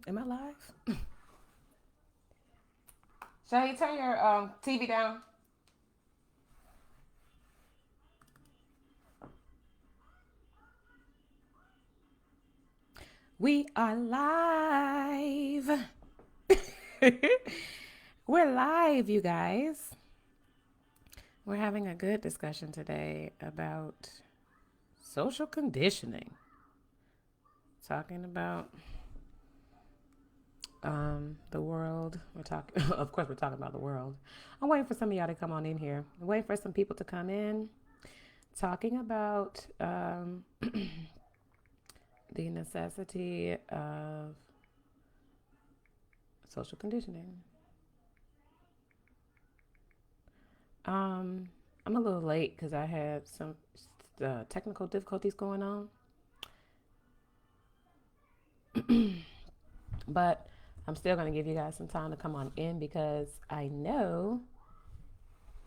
Am I live? Shay, turn your TV down. We are live. We're live, you guys. We're having a good discussion today about social conditioning. Talking about the world. We're talking, of course, we're talking about the world. I'm waiting for some of y'all to come on in here. I'm waiting for some people to come in. Talking about the necessity of social conditioning. Um, I'm a little late because I had some technical difficulties going on, but I'm still going to give you guys some time to come on in because I know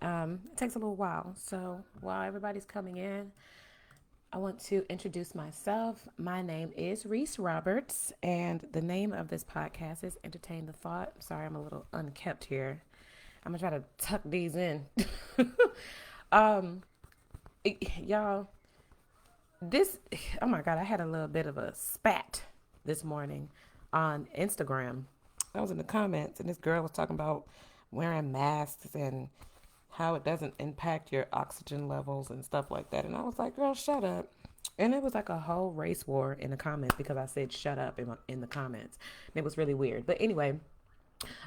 it takes a little while. So while everybody's coming in, I want to introduce myself. My name is Reese Roberts, and the name of this podcast is Entertain the Thought. Sorry, I'm a little unkept here. I'm gonna try to tuck these in. um, y'all, this, oh my God, I had a little bit of a spat this morning on Instagram. I was in the comments, and this girl was talking about wearing masks and how it doesn't impact your oxygen levels and stuff like that. And I was like, girl, shut up. And it was like a whole race war in the comments because I said shut up in the comments. And it was really weird. But anyway,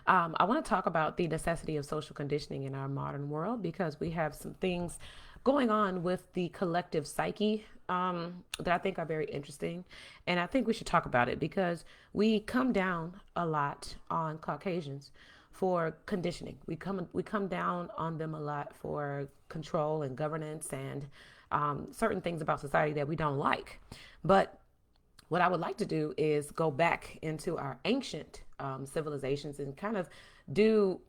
I want to talk about the necessity of social conditioning in our modern world because we have some things going on with the collective psyche that I think are very interesting. And I think we should talk about it because we come down a lot on Caucasians for conditioning. We come down on them a lot for control and governance and certain things about society that we don't like. But what I would like to do is go back into our ancient civilizations and kind of do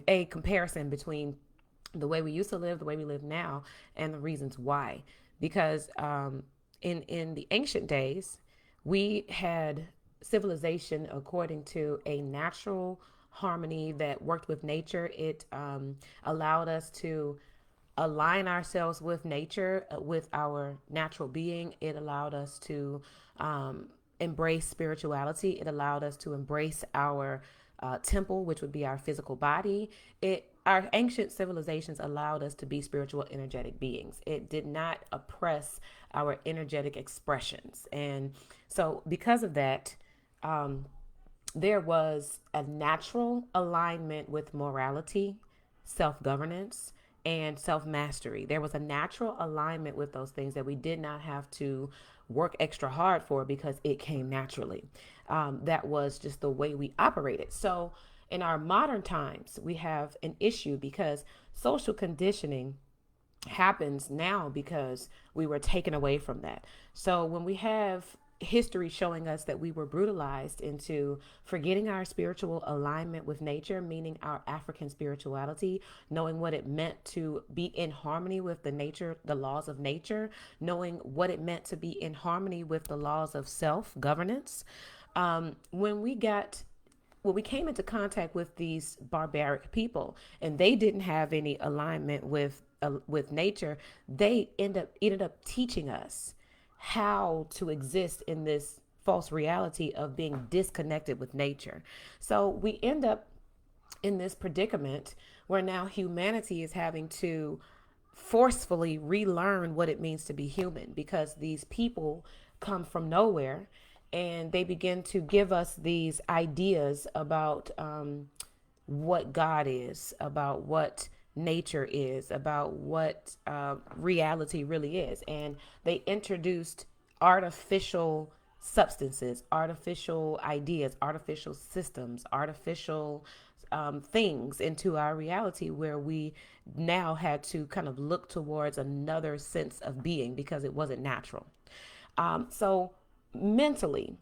a comparison between the way we used to live, the way we live now, and the reasons why. Because in the ancient days, we had civilization according to a natural harmony that worked with nature. It allowed us to align ourselves with nature, with our natural being. It allowed us to embrace spirituality. It allowed us to embrace our temple, which would be our physical body. Our ancient civilizations allowed us to be spiritual, energetic beings. It did not oppress our energetic expressions, and so because of that, there was a natural alignment with morality, self governance, and self mastery. There was a natural alignment with those things that we did not have to work extra hard for because it came naturally. That was just the way we operated. So, in our modern times, we have an issue because social conditioning happens now because we were taken away from that. So when we have history showing us that we were brutalized into forgetting our spiritual alignment with nature, meaning our African spirituality, knowing what it meant to be in harmony with the nature, the laws of nature, knowing what it meant to be in harmony with the laws of self governance. When we got when we came into contact with these barbaric people and they didn't have any alignment with nature, they ended up teaching us how to exist in this false reality of being disconnected with nature. So we end up in this predicament where now humanity is having to forcefully relearn what it means to be human because these people come from nowhere and they begin to give us these ideas about what God is, about what nature is, about what reality really is. And they introduced artificial substances, artificial ideas, artificial systems, artificial things into our reality where we now had to kind of look towards another sense of being because it wasn't natural. So mentally,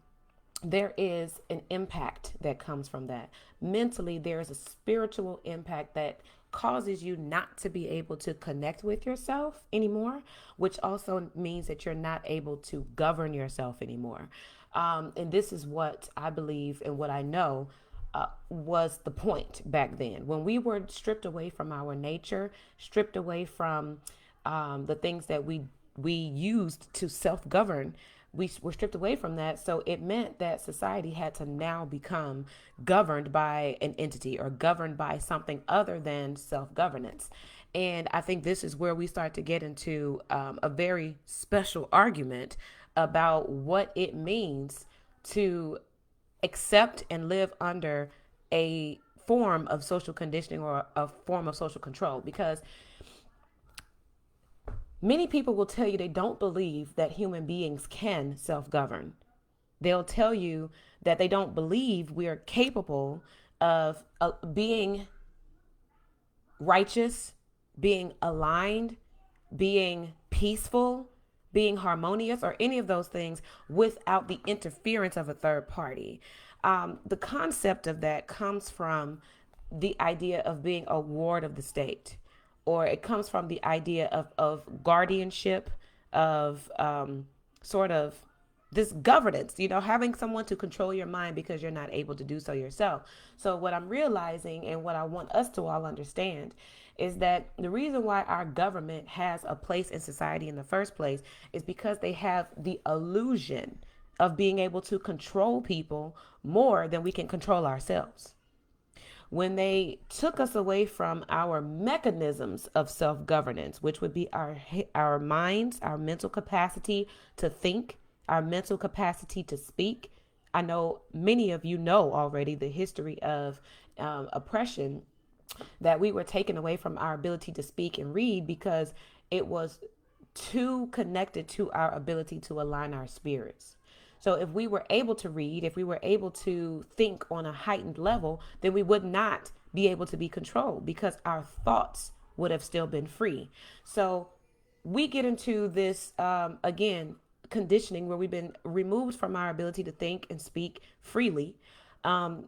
there is an impact that comes from that. Mentally, there is a spiritual impact that causes you not to be able to connect with yourself anymore, which also means that you're not able to govern yourself anymore. And this is what I believe and what I know was the point back then. When we were stripped away from our nature, stripped away from the things that we used to self-govern, we were stripped away from that. So it meant that society had to now become governed by an entity or governed by something other than self-governance. And I think this is where we start to get into a very special argument about what it means to accept and live under a form of social conditioning or a form of social control. Because many people will tell you they don't believe that human beings can self govern. They'll tell you that they don't believe we are capable of being righteous, being aligned, being peaceful, being harmonious, or any of those things without the interference of a third party. The concept of that comes from the idea of being a ward of the state, or it comes from the idea of guardianship, of sort of this governance, having someone to control your mind because you're not able to do so yourself. So what I'm realizing and what I want us to all understand is that the reason why our government has a place in society in the first place is because they have the illusion of being able to control people more than we can control ourselves. When they took us away from our mechanisms of self-governance, which would be our minds, our mental capacity to think, our mental capacity to speak. I know many of you know already the history of oppression, that we were taken away from our ability to speak and read because it was too connected to our ability to align our spirits. So if we were able to read, if we were able to think on a heightened level, then we would not be able to be controlled because our thoughts would have still been free. So we get into this, again, conditioning where we've been removed from our ability to think and speak freely,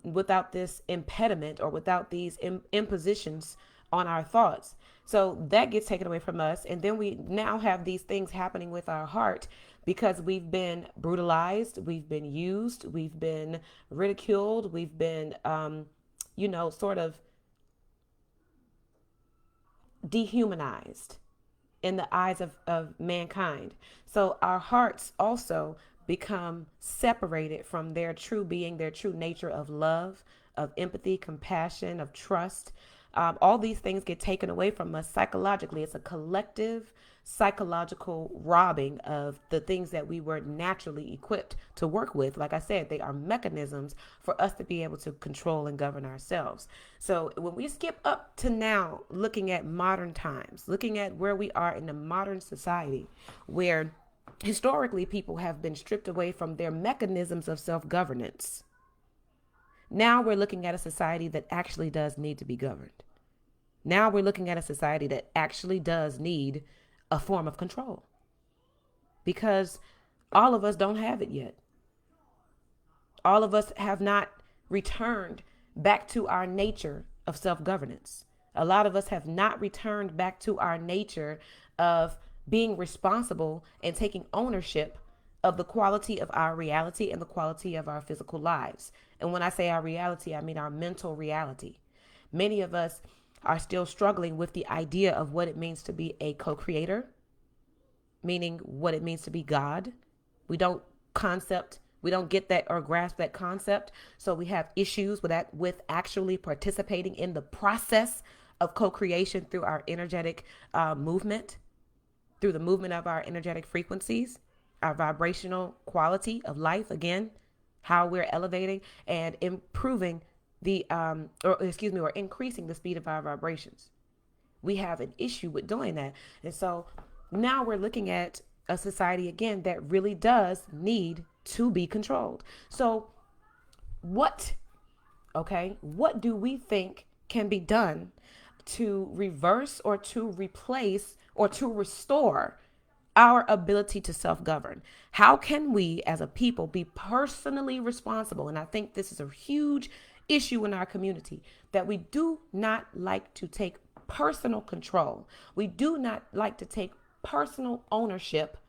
without this impediment or without these impositions on our thoughts. So that gets taken away from us. And then we now have these things happening with our heart because we've been brutalized, we've been used, we've been ridiculed, we've been, sort of dehumanized in the eyes of mankind. So our hearts also become separated from their true being, their true nature of love, of empathy, compassion, of trust. All these things get taken away from us psychologically. It's a collective psychological robbing of the things that we were naturally equipped to work with. Like I said, they are mechanisms for us to be able to control and govern ourselves. So when we skip up to now, looking at modern times, looking at where we are in the modern society, where historically people have been stripped away from their mechanisms of self-governance. Now we're looking at a society that actually does need to be governed. Now we're looking at a society that actually does need a form of control because all of us don't have it yet. All of us have not returned back to our nature of self-governance. A lot of us have not returned back to our nature of being responsible and taking ownership of the quality of our reality and the quality of our physical lives. And when I say our reality, I mean our mental reality. Many of us are still struggling with the idea of what it means to be a co-creator, meaning what it means to be God. We don't get that or grasp that concept. So we have issues with actually participating in the process of co-creation through our energetic movement, through the movement of our energetic frequencies, our vibrational quality of life, again, how we're elevating and improving or increasing the speed of our vibrations. We have an issue with doing that. And so now we're looking at a society again that really does need to be controlled. So what do we think can be done to reverse or to replace or to restore our ability to self-govern? How can we as a people be personally responsible? And I think this is a huge issue in our community, that we do not like to take personal control. We do not like to take personal ownership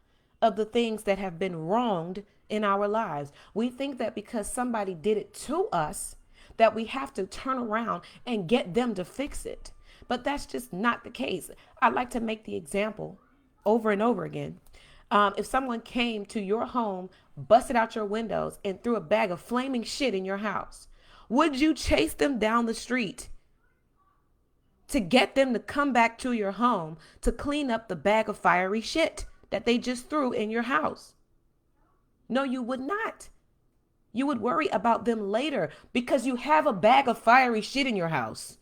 of the things that have been wronged in our lives. We think that because somebody did it to us, that we have to turn around and get them to fix it. But that's just not the case. I like to make the example over and over again. If someone came to your home, busted out your windows, and threw a bag of flaming shit in your house, would you chase them down the street to get them to come back to your home to clean up the bag of fiery shit that they just threw in your house? No, you would not. You would worry about them later because you have a bag of fiery shit in your house.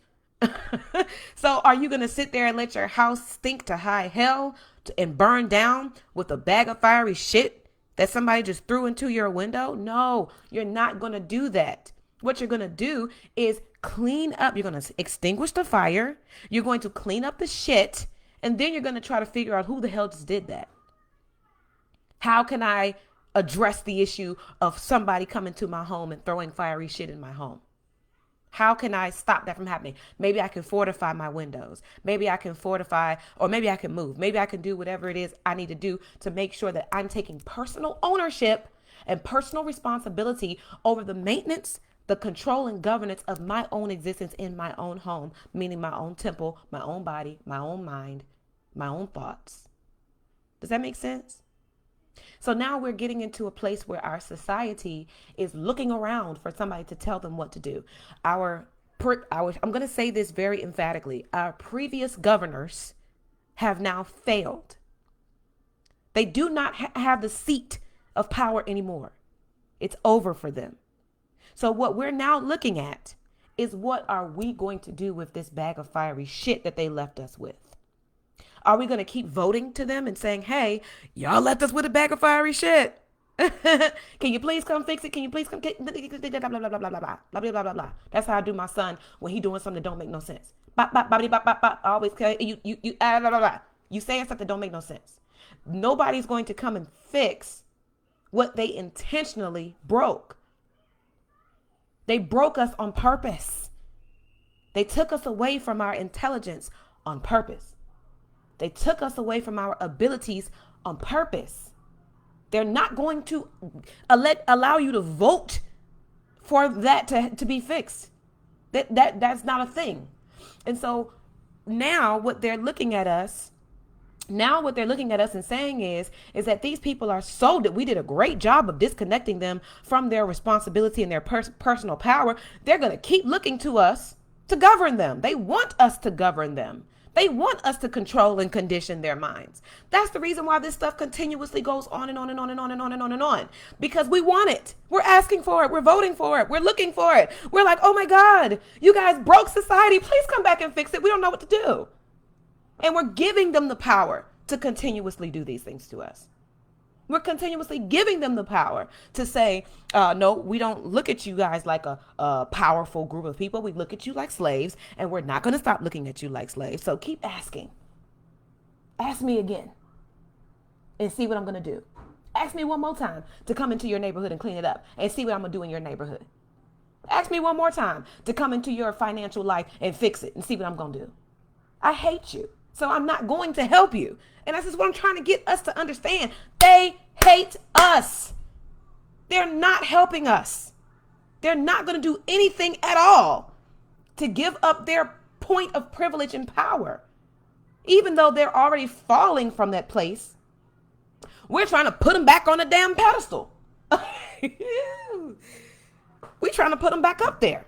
So are you going to sit there and let your house stink to high hell and burn down with a bag of fiery shit that somebody just threw into your window? No, you're not going to do that. What you're going to do is clean up. You're going to extinguish the fire. You're going to clean up the shit. And then you're going to try to figure out who the hell just did that. How can I address the issue of somebody coming to my home and throwing fiery shit in my home? How can I stop that from happening? Maybe I can fortify my windows. Maybe I can fortify, or maybe I can move. Maybe I can do whatever it is I need to do to make sure that I'm taking personal ownership and personal responsibility over the maintenance, the control and governance of my own existence in my own home, meaning my own temple, my own body, my own mind, my own thoughts. Does that make sense? So now we're getting into a place where our society is looking around for somebody to tell them what to do. I'm going to say this very emphatically. Our previous governors have now failed. They do not have the seat of power anymore. It's over for them. So what we're now looking at is, what are we going to do with this bag of fiery shit that they left us with? Are we going to keep voting to them and saying, hey, y'all left us with a bag of fiery shit. Can you please come fix it? Can you please come get blah, blah, blah, blah, blah, blah, blah, blah, blah, blah, blah. That's how I do my son when he doing something that don't make no sense. Bop, bop, bop, bop, bop, bop. Always, you blah, blah, blah. You saying something that don't make no sense. Nobody's going to come and fix what they intentionally broke. They broke us on purpose. They took us away from our intelligence on purpose. They took us away from our abilities on purpose. They're not going to allow you to vote for that to be fixed. That's not a thing. And so now what they're looking at us and saying is that these people are so that we did a great job of disconnecting them from their responsibility and their personal power. They're going to keep looking to us to govern them. They want us to govern them. They want us to control and condition their minds. That's the reason why this stuff continuously goes on and on and on and on and on and on and on. Because we want it. We're asking for it. We're voting for it. We're looking for it. We're like, oh my God, you guys broke society. Please come back and fix it. We don't know what to do. And we're giving them the power to continuously do these things to us. We're continuously giving them the power to say, no, we don't look at you guys like a powerful group of people. We look at you like slaves, and we're not going to stop looking at you like slaves. So keep asking. Ask me again and see what I'm going to do. Ask me one more time to come into your neighborhood and clean it up and see what I'm going to do in your neighborhood. Ask me one more time to come into your financial life and fix it and see what I'm going to do. I hate you. So I'm not going to help you. And this is what I'm trying to get us to understand. They hate us. They're not helping us. They're not going to do anything at all to give up their point of privilege and power. Even though they're already falling from that place, we're trying to put them back on a damn pedestal. We're trying to put them back up there.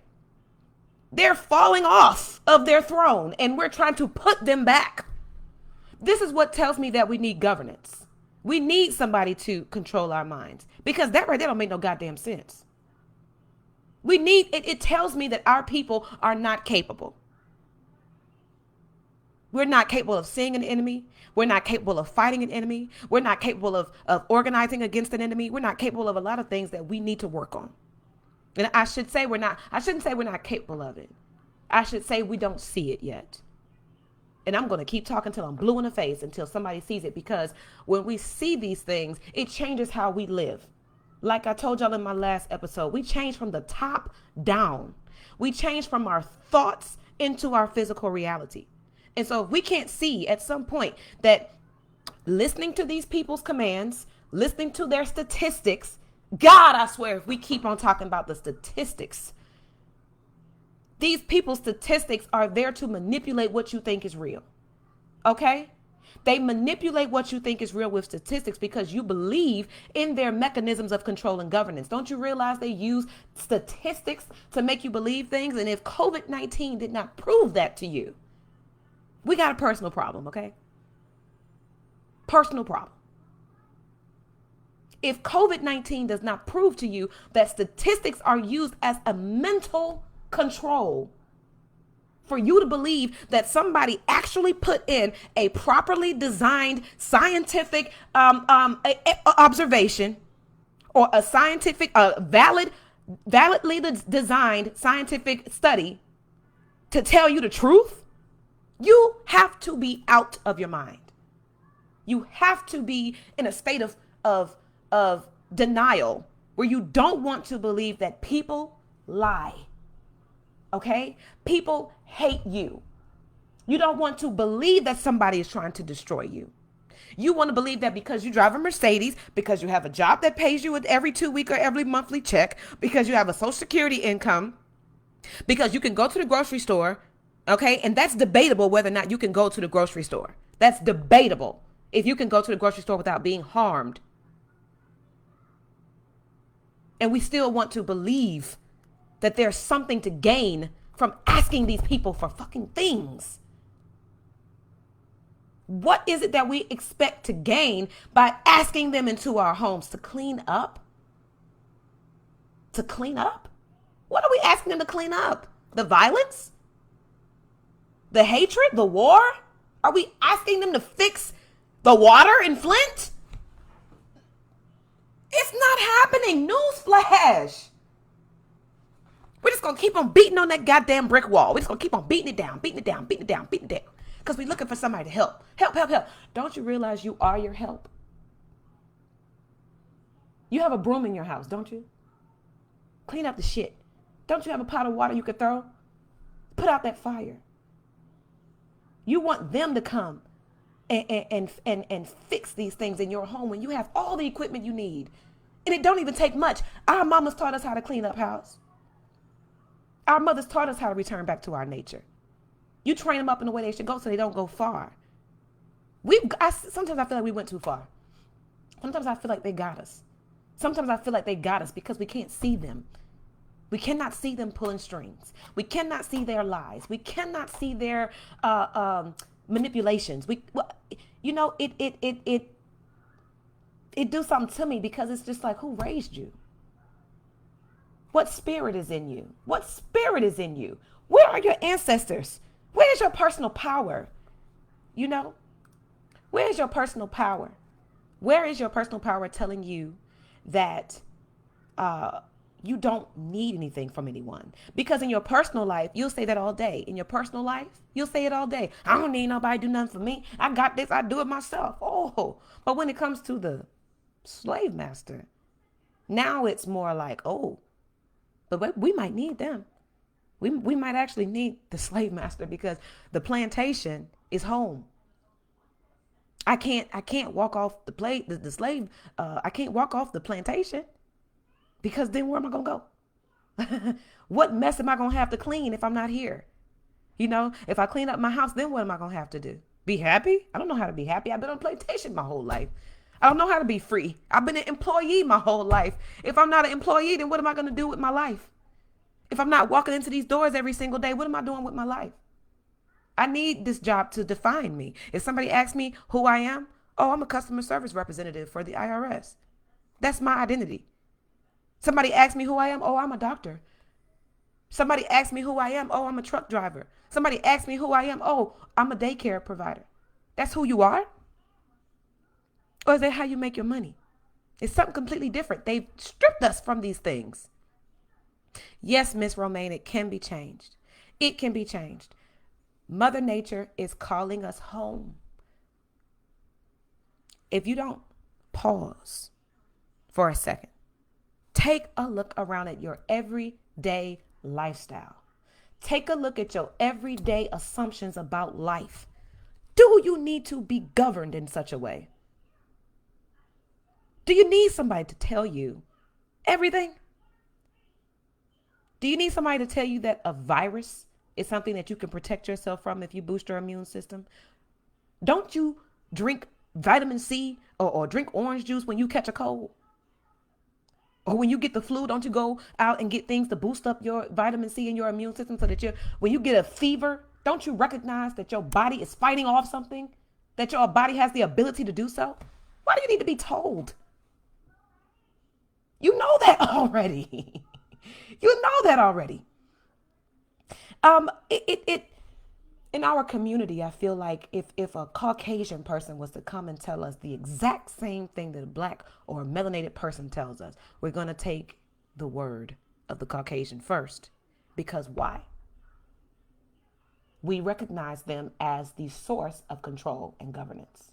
They're falling off of their throne, and we're trying to put them back. This is what tells me that we need governance. We need somebody to control our minds, because that right there don't make no goddamn sense. We need it. It tells me that our people are not capable. We're not capable of seeing an enemy. We're not capable of fighting an enemy. We're not capable of organizing against an enemy. We're not capable of a lot of things that we need to work on. And I shouldn't say we're not capable of it. I should say we don't see it yet. And I'm going to keep talking till I'm blue in the face until somebody sees it, because when we see these things, it changes how we live. Like I told y'all in my last episode, we change from the top down. We change from our thoughts into our physical reality. And so if we can't see at some point that listening to these people's commands, listening to their statistics. God, I swear, if we keep on talking about the statistics, these people's statistics are there to manipulate what you think is real. Okay? They manipulate what you think is real with statistics because you believe in their mechanisms of control and governance. Don't you realize they use statistics to make you believe things? And if COVID-19 did not prove that to you, we got a personal problem, okay? Personal problem. If COVID-19 does not prove to you that statistics are used as a mental control for you to believe that somebody actually put in a properly designed scientific observation or a scientific, validly designed scientific study to tell you the truth, you have to be out of your mind. You have to be in a state of denial where you don't want to believe that people lie. Okay? People hate you. You don't want to believe that somebody is trying to destroy you. You want to believe that because you drive a Mercedes, because you have a job that pays you with every 2 week or every monthly check, because you have a Social Security income, because you can go to the grocery store, okay? And that's debatable whether or not you can go to the grocery store. That's debatable if you can go to the grocery store without being harmed. And we still want to believe that there's something to gain from asking these people for fucking things. What is it that we expect to gain by asking them into our homes to clean up? To clean up? What are we asking them to clean up? The violence? The hatred? The war? Are we asking them to fix the water in Flint? It's not happening. Newsflash. We're just going to keep on beating on that goddamn brick wall. We're just going to keep on beating it down, beating it down, beating it down, beating it down. Because we're looking for somebody to help. Help, help, help. Don't you realize you are your help? You have a broom in your house, don't you? Clean up the shit. Don't you have a pot of water you could throw? Put out that fire. You want them to come and fix these things in your home when you have all the equipment you need. And it don't even take much. Our mamas taught us how to clean up house. Our mothers taught us how to return back to our nature. You train them up in the way they should go so they don't go far. Sometimes I feel like we went too far. Sometimes I feel like they got us. Sometimes I feel like they got us because we can't see them. We cannot see them pulling strings. We cannot see their lies. We cannot see their manipulations. It do something to me because it's just like, who raised you? What spirit is in you? What spirit is in you? Where are your ancestors? Where is your personal power? You know, where is your personal power? Where is your personal power telling you that you don't need anything from anyone? Because in your personal life, you'll say that all day. In your personal life, you'll say it all day. I don't need nobody to do nothing for me. I got this. I do it myself. Oh, but when it comes to the slave master, now it's more like, oh, but we might need them. We might actually need the slave master because the plantation is home. I can't walk off the slave. I can't walk off the plantation because then where am I going to go? What mess am I going to have to clean if I'm not here? You know, if I clean up my house, then what am I going to have to do? Be happy? I don't know how to be happy. I've been on plantation my whole life. I don't know how to be free. I've been an employee my whole life. If I'm not an employee, then what am I going to do with my life? If I'm not walking into these doors every single day, what am I doing with my life? I need this job to define me. If somebody asks me who I am, oh, I'm a customer service representative for the IRS. That's my identity. Somebody asks me who I am, oh, I'm a doctor. Somebody asks me who I am, oh, I'm a truck driver. Somebody asks me who I am, oh, I'm a daycare provider. That's who you are? Or is that how you make your money? It's something completely different. They've stripped us from these things. Yes, Miss Romaine, it can be changed. It can be changed. Mother Nature is calling us home. If you don't pause for a second, take a look around at your everyday lifestyle. Take a look at your everyday assumptions about life. Do you need to be governed in such a way? Do you need somebody to tell you everything? Do you need somebody to tell you that a virus is something that you can protect yourself from if you boost your immune system? Don't you drink vitamin C or drink orange juice when you catch a cold? Or when you get the flu, don't you go out and get things to boost up your vitamin C and your immune system so that when you get a fever, don't you recognize that your body is fighting off something? That your body has the ability to do so? Why do you need to be told? You know that already. You know that already. It in our community, I feel like if a Caucasian person was to come and tell us the exact same thing that a black or a melanated person tells us, we're going to take the word of the Caucasian first. Because why? We recognize them as the source of control and governance.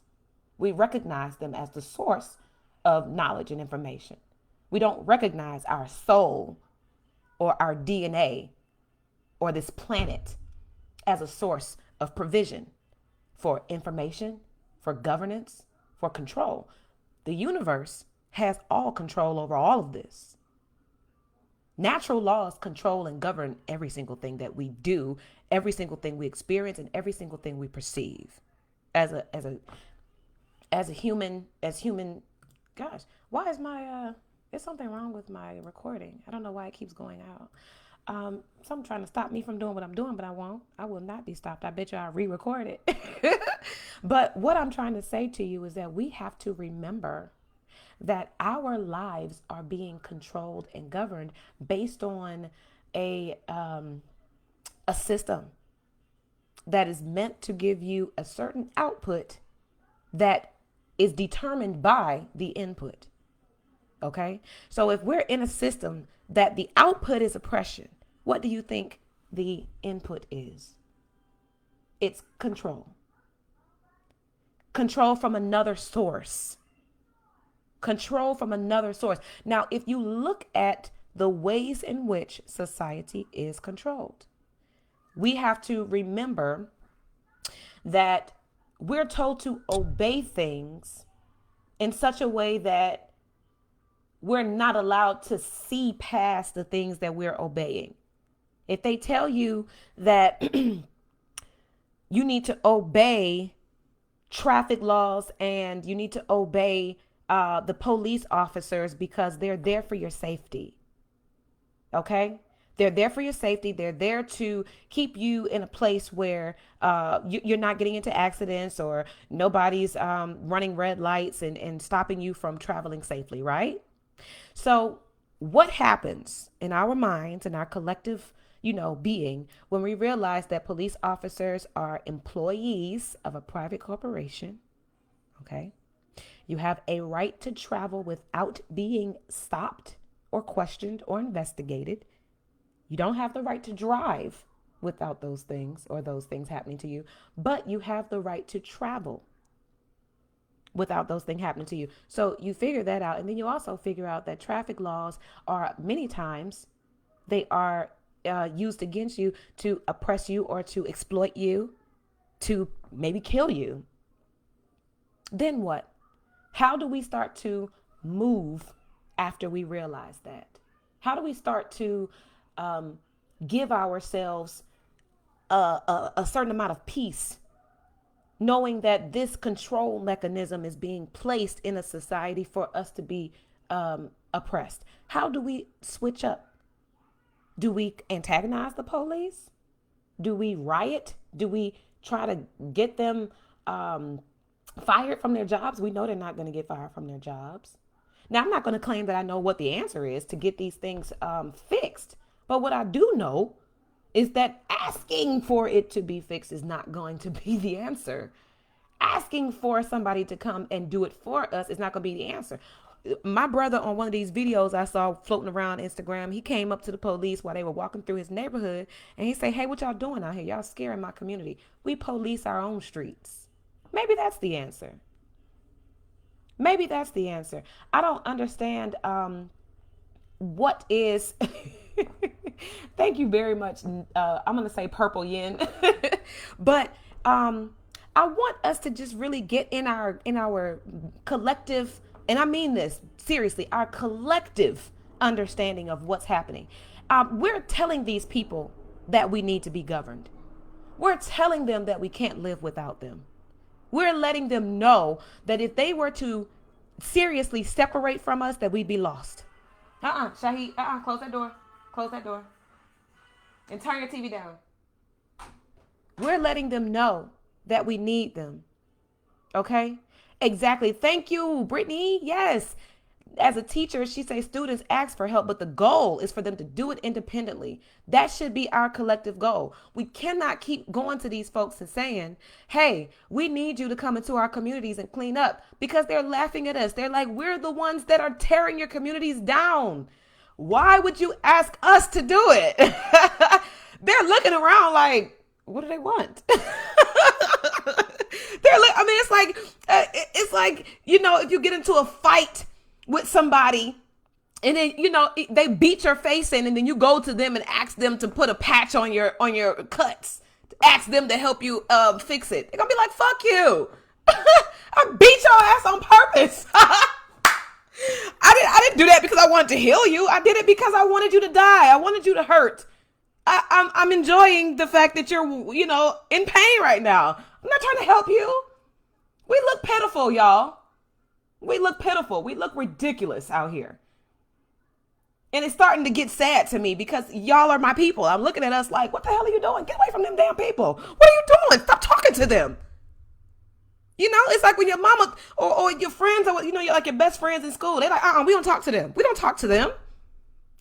We recognize them as the source of knowledge and information. We don't recognize our soul or our DNA or this planet as a source of provision for information, for governance, for control. The universe has all control over all of this. Natural laws control and govern every single thing that we do, every single thing we experience, and every single thing we perceive. As a human, gosh, why is my there's something wrong with my recording. I don't know why it keeps going out. Something trying to stop me from doing what I'm doing, but I won't. I will not be stopped. I bet you I'll re-record it. But what I'm trying to say to you is that we have to remember that our lives are being controlled and governed based on a system that is meant to give you a certain output that is determined by the input. Okay? So if we're in a system that the output is oppression, what do you think the input is? It's control. Control from another source. Control from another source. Now, if you look at the ways in which society is controlled, we have to remember that we're told to obey things in such a way that we're not allowed to see past the things that we're obeying. If they tell you that you need to obey traffic laws and you need to obey the police officers because they're there for your safety. Okay? They're there for your safety. They're there to keep you in a place where you're not getting into accidents or nobody's running red lights and stopping you from traveling safely, right? So what happens in our minds, in our collective, being when we realize that police officers are employees of a private corporation? Okay. You have a right to travel without being stopped or questioned or investigated. You don't have the right to drive without those things or those things happening to you, but you have the right to travel without those things happening to you. So you figure that out. And then you also figure out that traffic laws are many times, they are used against you to oppress you or to exploit you, to maybe kill you. Then what? How do we start to move after we realize that? How do we start to give ourselves a certain amount of peace, knowing that this control mechanism is being placed in a society for us to be oppressed? How do we switch up? Do we antagonize the police? Do we riot? Do we try to get them fired from their jobs? We know they're not going to get fired from their jobs. Now, I'm not going to claim that I know what the answer is to get these things fixed. But what I do know is that asking for it to be fixed is not going to be the answer. Asking for somebody to come and do it for us is not going to be the answer. My brother, on one of these videos I saw floating around Instagram, he came up to the police while they were walking through his neighborhood and he said, "Hey, what y'all doing out here? Y'all scaring my community. We police our own streets." Maybe that's the answer. Maybe that's the answer. I don't understand what is. Thank you very much. I'm going to say Purple Yin. But I want us to just really get in our collective and I mean this seriously, our collective understanding of what's happening. We're telling these people that we need to be governed. We're telling them that we can't live without them. We're letting them know that if they were to seriously separate from us, that we'd be lost. Shaheed, close that door. Close that door. And turn your TV down. We're letting them know that we need them. Okay? Exactly. Thank you, Brittany. Yes. As a teacher, she says students ask for help, but the goal is for them to do it independently. That should be our collective goal. We cannot keep going to these folks and saying, hey, we need you to come into our communities and clean up, because they're laughing at us. They're like, we're the ones that are tearing your communities down. Why would you ask us to do it? They're looking around like, what do they want? It's like, if you get into a fight with somebody and then, they beat your face in, and then you go to them and ask them to put a patch on your cuts, ask them to help you fix it. They're gonna be like, fuck you. I beat your ass on purpose. I didn't do that because I wanted to heal you. I did it because I wanted you to die. I wanted you to hurt. I'm enjoying the fact that you're, in pain right now. I'm not trying to help you. We look pitiful, y'all. We look pitiful. We look ridiculous out here. And it's starting to get sad to me because y'all are my people. I'm looking at us like, what the hell are you doing? Get away from them damn people. What are you doing? Stop talking to them. It's like when your mama or your friends, or you're like your best friends in school. They're like, we don't talk to them. We don't talk to them.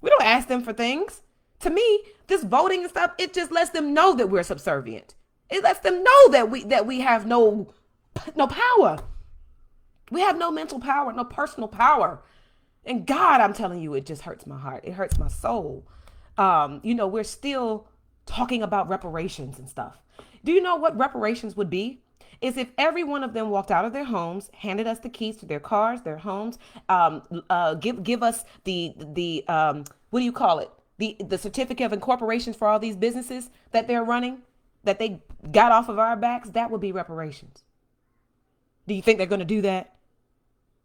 We don't ask them for things. To me, this voting and stuff, it just lets them know that we're subservient. It lets them know that we have no power. We have no mental power, no personal power. And God, I'm telling you, it just hurts my heart. It hurts my soul. We're still talking about reparations and stuff. Do you know what reparations would be? Is if every one of them walked out of their homes, handed us the keys to their cars, their homes, give us the what do you call it? The certificate of incorporation for all these businesses that they're running, that they got off of our backs. That would be reparations. Do you think they're going to do that?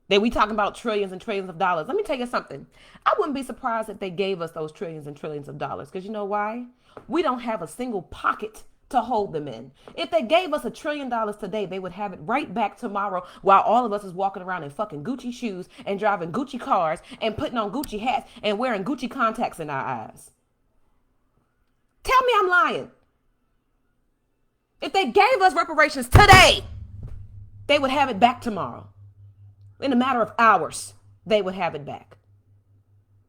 We talking about trillions and trillions of dollars. Let me tell you something. I wouldn't be surprised if they gave us those trillions and trillions of dollars. Because you know why? We don't have a single pocket to hold them in. If they gave us $1 trillion today, they would have it right back tomorrow while all of us is walking around in fucking Gucci shoes and driving Gucci cars and putting on Gucci hats and wearing Gucci contacts in our eyes. Tell me I'm lying. If they gave us reparations today, they would have it back tomorrow. In a matter of hours, they would have it back.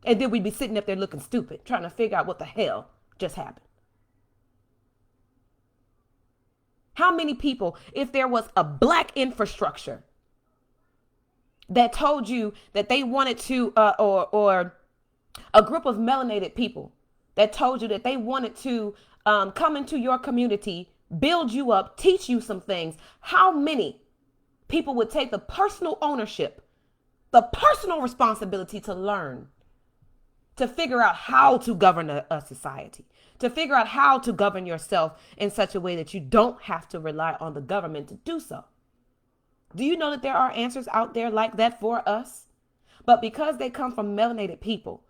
And then we'd be sitting up there looking stupid, trying to figure out what the hell just happened. How many people, if there was a black infrastructure that told you that they wanted to, or a group of melanated people that told you that they wanted to come into your community, build you up, teach you some things, how many people would take the personal ownership, the personal responsibility to learn, to figure out how to govern a society, to figure out how to govern yourself in such a way that you don't have to rely on the government to do so? Do you know that there are answers out there like that for us? But because they come from melanated people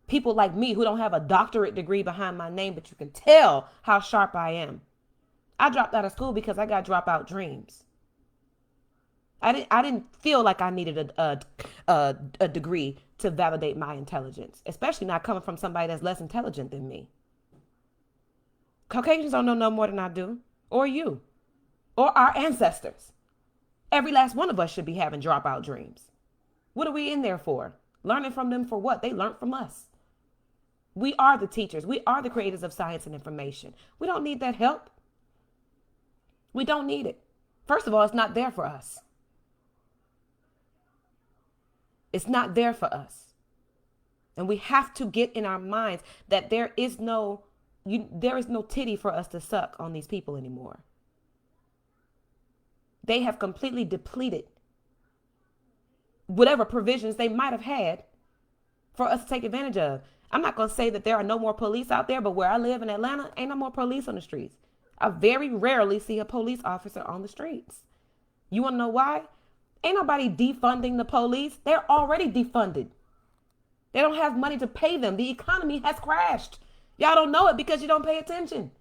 like me who don't have a doctorate degree behind my name, but you can tell how sharp I am. I dropped out of school because I got dropout dreams. I didn't feel like I needed a degree to validate my intelligence, especially not coming from somebody that's less intelligent than me. Caucasians don't know no more than I do, or you, or our ancestors. Every last one of us should be having dropout dreams. What are we in there for? Learning from them for what? They learned from us. We are the teachers. We are the creators of science and information. We don't need that help. We don't need it. First of all, it's not there for us. It's not there for us. And we have to get in our minds that there is no titty for us to suck on these people anymore. They have completely depleted whatever provisions they might have had for us to take advantage of. I'm not going to say that there are no more police out there, but where I live in Atlanta, ain't no more police on the streets. I very rarely see a police officer on the streets. You want to know why? Ain't nobody defunding the police. They're already defunded. They don't have money to pay them. The economy has crashed. Y'all don't know it because you don't pay attention.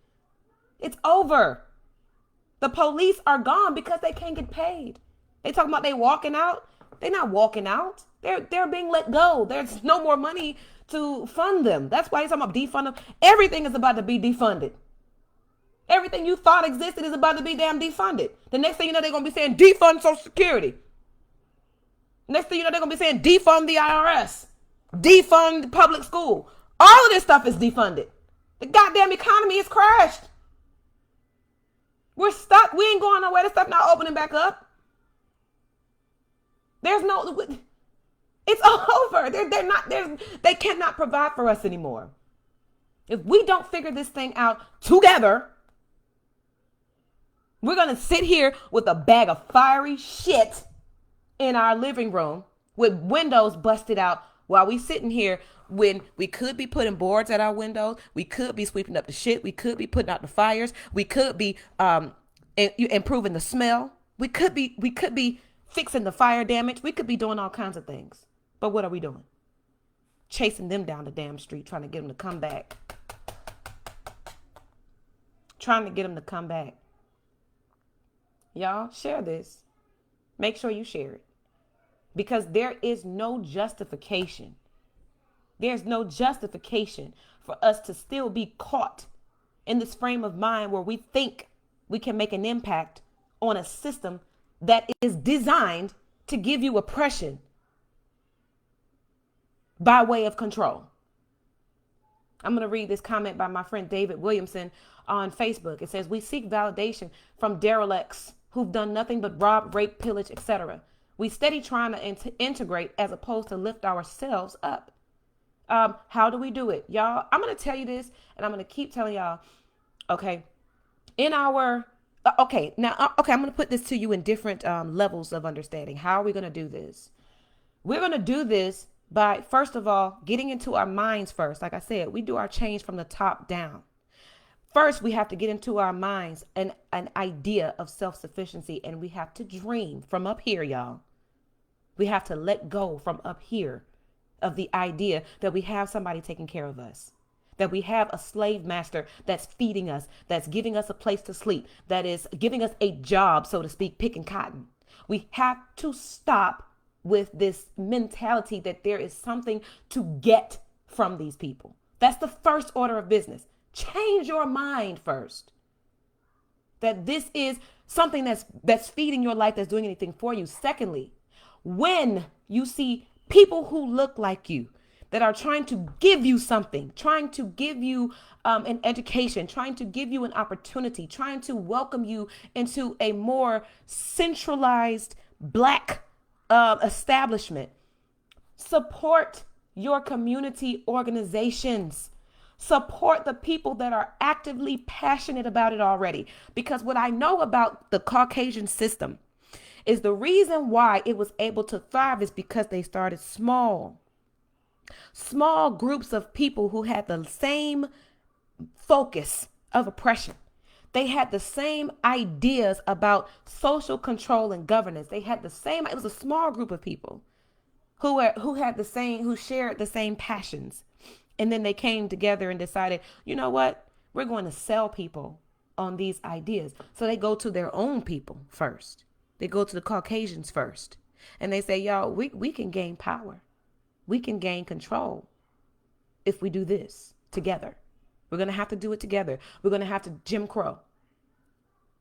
It's over. The police are gone because they can't get paid. They talking about they walking out. They're not walking out. They're being let go. There's no more money to fund them. That's why he's talking about defund them. Everything is about to be defunded. Everything you thought existed is about to be damn defunded. The next thing you know, they're going to be saying defund Social Security. Next thing you know, they're going to be saying defund the IRS. Defund public school. All of this stuff is defunded. The goddamn economy is crashed. We're stuck. We ain't going nowhere. This stuff not opening back up. There's no, it's over. They cannot provide for us anymore. If we don't figure this thing out together, we're going to sit here with a bag of fiery shit in our living room with windows busted out while we sitting here when we could be putting boards at our windows. We could be sweeping up the shit. We could be putting out the fires. We could be improving the smell. We could be fixing the fire damage. We could be doing all kinds of things. But what are we doing? Chasing them down the damn street, trying to get them to come back. Trying to get them to come back. Y'all, share this. Make sure you share it. Because there is no justification. There's no justification for us to still be caught in this frame of mind where we think we can make an impact on a system that is designed to give you oppression by way of control. I'm going to read this comment by my friend David Williamson on Facebook. It says, we seek validation from derelicts who've done nothing but rob, rape, pillage, etc. We steady trying to integrate as opposed to lift ourselves up. How do we do it? Y'all, I'm going to tell you this and I'm going to keep telling y'all, okay, I'm going to put this to you in different levels of understanding. How are we going to do this? We're going to do this by, first of all, getting into our minds first. Like I said, we do our change from the top down. First, we have to get into our minds an idea of self-sufficiency, and we have to dream from up here, y'all. We have to let go from up here of the idea that we have somebody taking care of us, that we have a slave master that's feeding us, that's giving us a place to sleep, that is giving us a job, so to speak, picking cotton. We have to stop with this mentality that there is something to get from these people. That's the first order of business. Change your mind first. That this is something that's feeding your life, that's doing anything for you. Secondly, when you see people who look like you, that are trying to give you something, trying to give you an education, trying to give you an opportunity, trying to welcome you into a more centralized Black establishment, support your community organizations. Support the people that are actively passionate about it already. Because what I know about the Caucasian system is the reason why it was able to thrive is because they started small groups of people who had the same focus of oppression. They had the same ideas about social control and governance. They had the same, it was a small group of people who shared the same passions. And then they came together and decided, you know what? We're going to sell people on these ideas. So they go to their own people first. They go to the Caucasians first. And they say, y'all, we can gain power. We can gain control if we do this together. We're going to have to do it together. We're going to have to Jim Crow.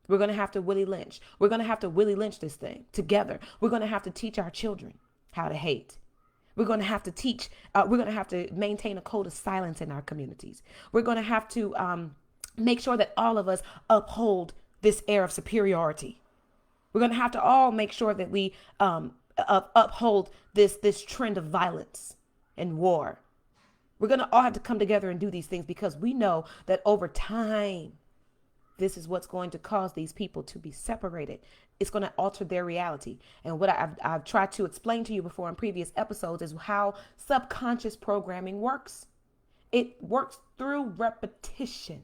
We're going to have to Willie Lynch. We're going to have to Willie Lynch this thing together. We're going to have to teach our children how to hate. We're going to have to teach, we're going to have to maintain a code of silence in our communities. We're going to have to make sure that all of us uphold this air of superiority. We're going to have to all make sure that we uphold this trend of violence and war. We're going to all have to come together and do these things because we know that over time, this is what's going to cause these people to be separated. It's going to alter their reality. And what I've tried to explain to you before in previous episodes is how subconscious programming works. It works through repetition.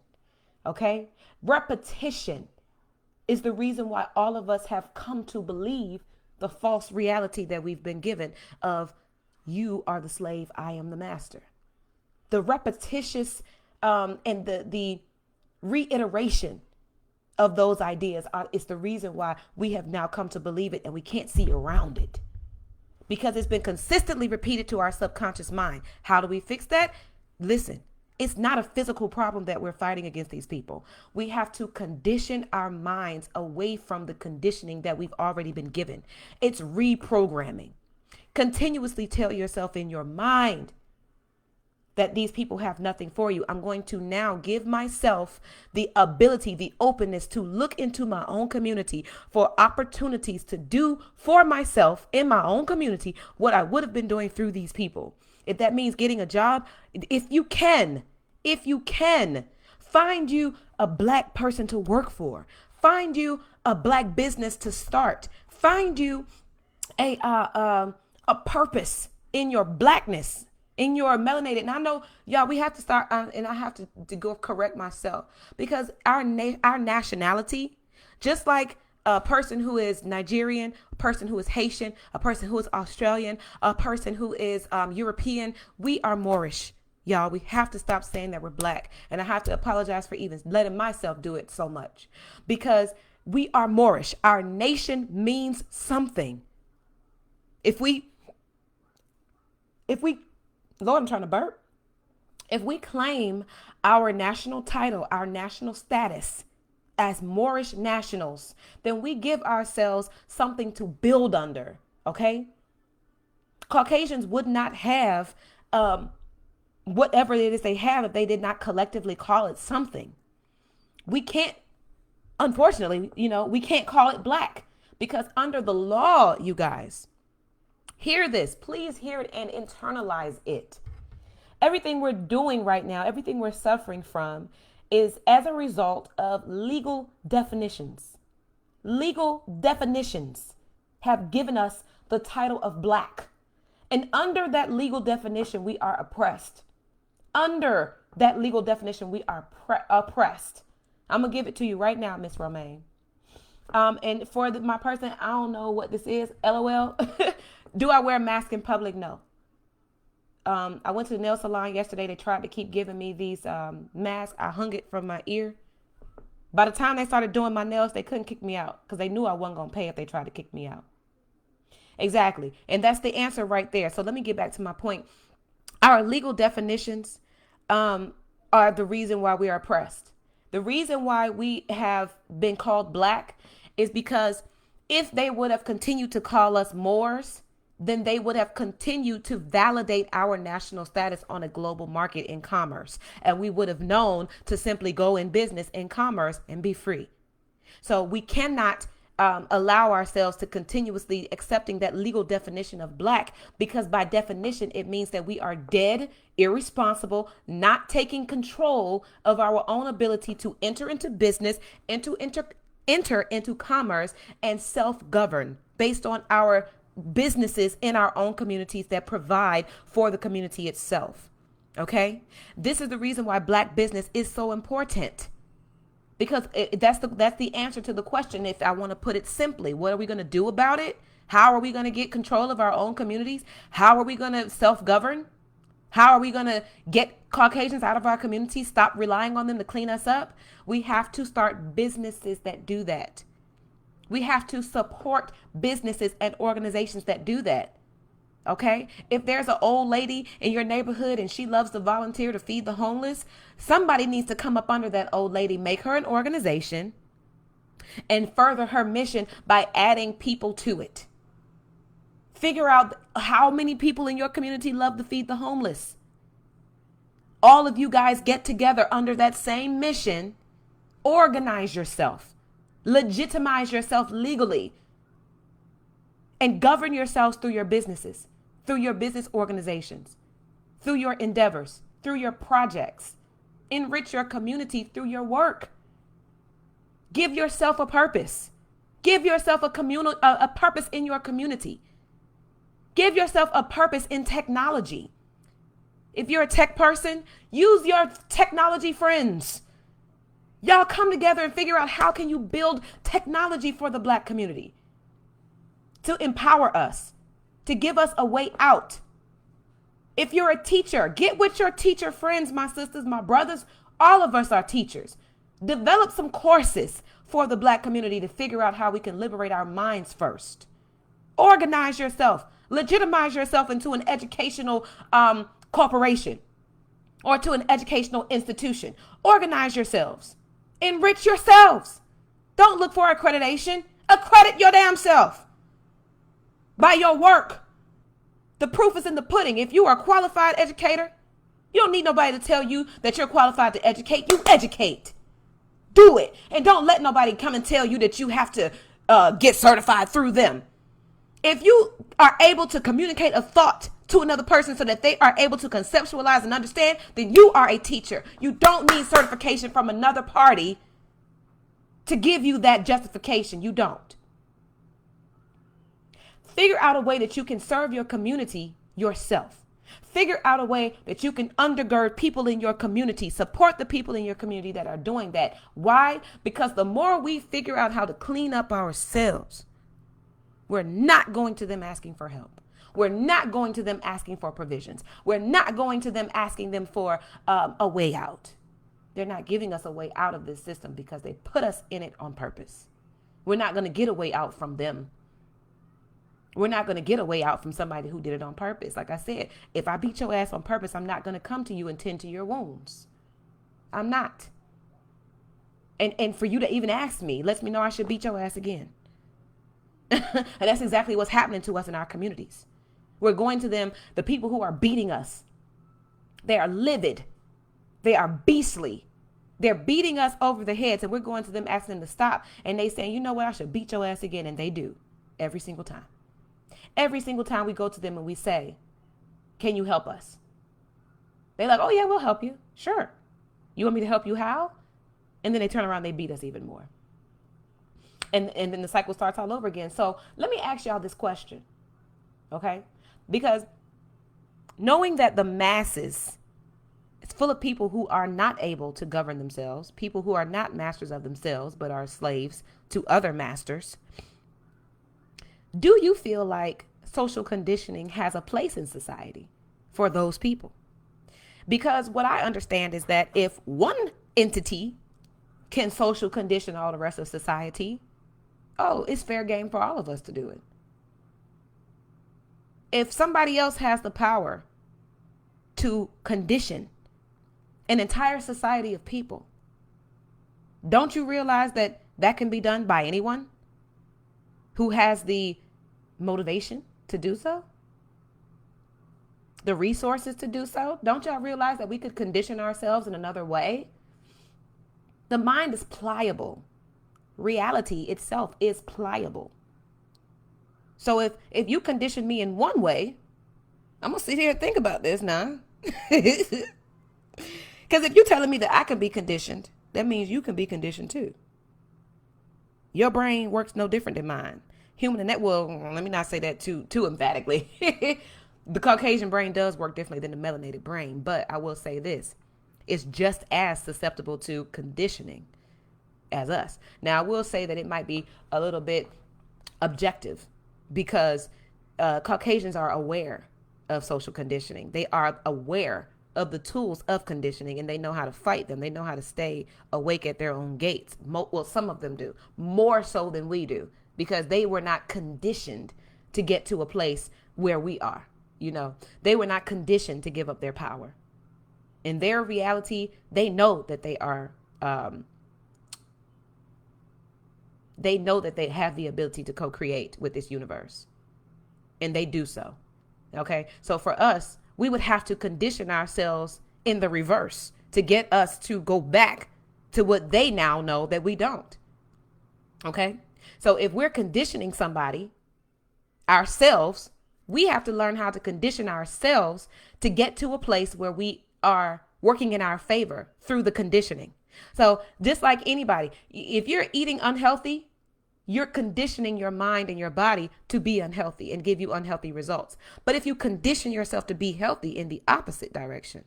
Okay? Repetition is the reason why all of us have come to believe the false reality that we've been given of you are the slave, I am the master. The repetitious and the reiteration of those ideas is the reason why we have now come to believe it and we can't see around it, because it's been consistently repeated to our subconscious mind. How do we fix that? Listen, it's not a physical problem that we're fighting against these people. We have to condition our minds away from the conditioning that we've already been given. It's reprogramming. Continuously tell yourself in your mind that these people have nothing for you. I'm going to now give myself the ability, the openness to look into my own community for opportunities to do for myself in my own community what I would have been doing through these people. If that means getting a job, if you can, find you a black person to work for, find you a black business to start, find you a purpose in your blackness, in your melanated. And I know, y'all, we have to start, and I have to go correct myself, because our nationality, just like a person who is Nigerian, a person who is Haitian, a person who is Australian, a person who is European, we are Moorish. Y'all, we have to stop saying that we're black. And I have to apologize for even letting myself do it so much, because we are Moorish. Our nation means something. If we, Lord, I'm trying to burp. If we claim our national title, our national status as Moorish nationals, then we give ourselves something to build under, okay? Caucasians would not have whatever it is they have if they did not collectively call it something. We can't, unfortunately, we can't call it black, because under the law, you guys, hear this, please hear it and internalize it. Everything we're doing right now, everything we're suffering from, is as a result of legal definitions. Legal definitions have given us the title of black. And under that legal definition, we are oppressed. Under that legal definition, we are oppressed. I'm going to give it to you right now, Miss Romaine. And for my person, I don't know what this is. LOL. Do I wear a mask in public? No. I went to the nail salon yesterday. They tried to keep giving me these masks. I hung it from my ear. By the time they started doing my nails, they couldn't kick me out, because they knew I wasn't going to pay if they tried to kick me out. Exactly. And that's the answer right there. So let me get back to my point. Our legal definitions are the reason why we are oppressed. The reason why we have been called black is because if they would have continued to call us Moors, then they would have continued to validate our national status on a global market in commerce. And we would have known to simply go in business in commerce and be free. So we cannot allow ourselves to continuously accepting that legal definition of black, because by definition, it means that we are dead, irresponsible, not taking control of our own ability to enter into business, enter into commerce, and self-govern based on our businesses in our own communities that provide for the community itself. Okay, this is the reason why black business is so important, because that's the answer to the question. If I want to put it simply, what are we going to do about it? How are we going to get control of our own communities? How are we going to self-govern? How are we going to get Caucasians out of our communities? Stop relying on them to clean us up? We have to start businesses that do that. We have to support businesses and organizations that do that. Okay. If there's an old lady in your neighborhood and she loves to volunteer to feed the homeless, somebody needs to come up under that old lady, make her an organization, and further her mission by adding people to it. Figure out how many people in your community love to feed the homeless. All of you guys get together under that same mission, organize yourself, legitimize yourself legally, and govern yourselves through your businesses, through your business organizations, through your endeavors, through your projects. Enrich your community through your work. Give yourself a purpose. Give yourself a purpose in your community. Give yourself a purpose in technology. If you're a tech person, use your technology friends. Y'all come together and figure out how can you build technology for the black community. to empower us, to give us a way out. If you're a teacher, get with your teacher friends, my sisters, my brothers. All of us are teachers. Develop some courses for the Black community to figure out how we can liberate our minds first. Organize yourself. Legitimize yourself into an educational corporation or to an educational institution. Organize yourselves. Enrich yourselves. Don't look for accreditation. Accredit your damn self by your work. The proof is in the pudding. If you are a qualified educator, you don't need nobody to tell you that you're qualified to educate. You educate. Do it. And don't let nobody come and tell you that you have to get certified through them. If you are able to communicate a thought to another person so that they are able to conceptualize and understand, then you are a teacher. You don't need certification from another party to give you that justification. You don't. Figure out a way that you can serve your community yourself. Figure out a way that you can undergird people in your community, support the people in your community that are doing that. Why? Because the more we figure out how to clean up ourselves, we're not going to them asking for help. We're not going to them asking for provisions. We're not going to them asking them for a way out. They're not giving us a way out of this system because they put us in it on purpose. We're not going to get a way out from them. We're not going to get a way out from somebody who did it on purpose. Like I said, if I beat your ass on purpose, I'm not going to come to you and tend to your wounds. I'm not. And for you to even ask me lets me know I should beat your ass again. And that's exactly what's happening to us in our communities. We're going to them, the people who are beating us. They are livid. They are beastly. They're beating us over the heads, and we're going to them asking them to stop. And they saying, you know what, I should beat your ass again. And they do every single time. Every single time we go to them and we say, can you help us? They're like, oh, yeah, we'll help you. Sure. You want me to help you how? And then they turn around, they beat us even more. And then the cycle starts all over again. So let me ask y'all this question, okay? Because knowing that the masses is full of people who are not able to govern themselves, people who are not masters of themselves, but are slaves to other masters, do you feel like social conditioning has a place in society for those people? Because what I understand is that if one entity can social condition all the rest of society, oh, it's fair game for all of us to do it. If somebody else has the power to condition an entire society of people, don't you realize that that can be done by anyone who has the motivation to do so? The resources to do so? Don't y'all realize that we could condition ourselves in another way? The mind is pliable. Reality itself is pliable. So if you condition me in one way, I'm going to sit here and think about this now. Because if you're telling me that I can be conditioned, that means you can be conditioned too. Your brain works no different than mine. Human and that, well, let me not say that too emphatically. The Caucasian brain does work differently than the melanated brain, but I will say this. It's just as susceptible to conditioning as us. Now, I will say that it might be a little bit objective because Caucasians are aware of social conditioning. They are aware of the tools of conditioning, and they know how to fight them. They know how to stay awake at their own gates. Well, some of them do, more so than we do, because they were not conditioned to get to a place where we are. You know, they were not conditioned to give up their power. In their reality, they know that they are, they know that they have the ability to co-create with this universe. And they do so. Okay. So for us, we would have to condition ourselves in the reverse to get us to go back to what they now know that we don't. Okay. So if we're conditioning somebody, ourselves, we have to learn how to condition ourselves to get to a place where we are working in our favor through the conditioning. So just like anybody, if you're eating unhealthy, you're conditioning your mind and your body to be unhealthy and give you unhealthy results. But if you condition yourself to be healthy in the opposite direction,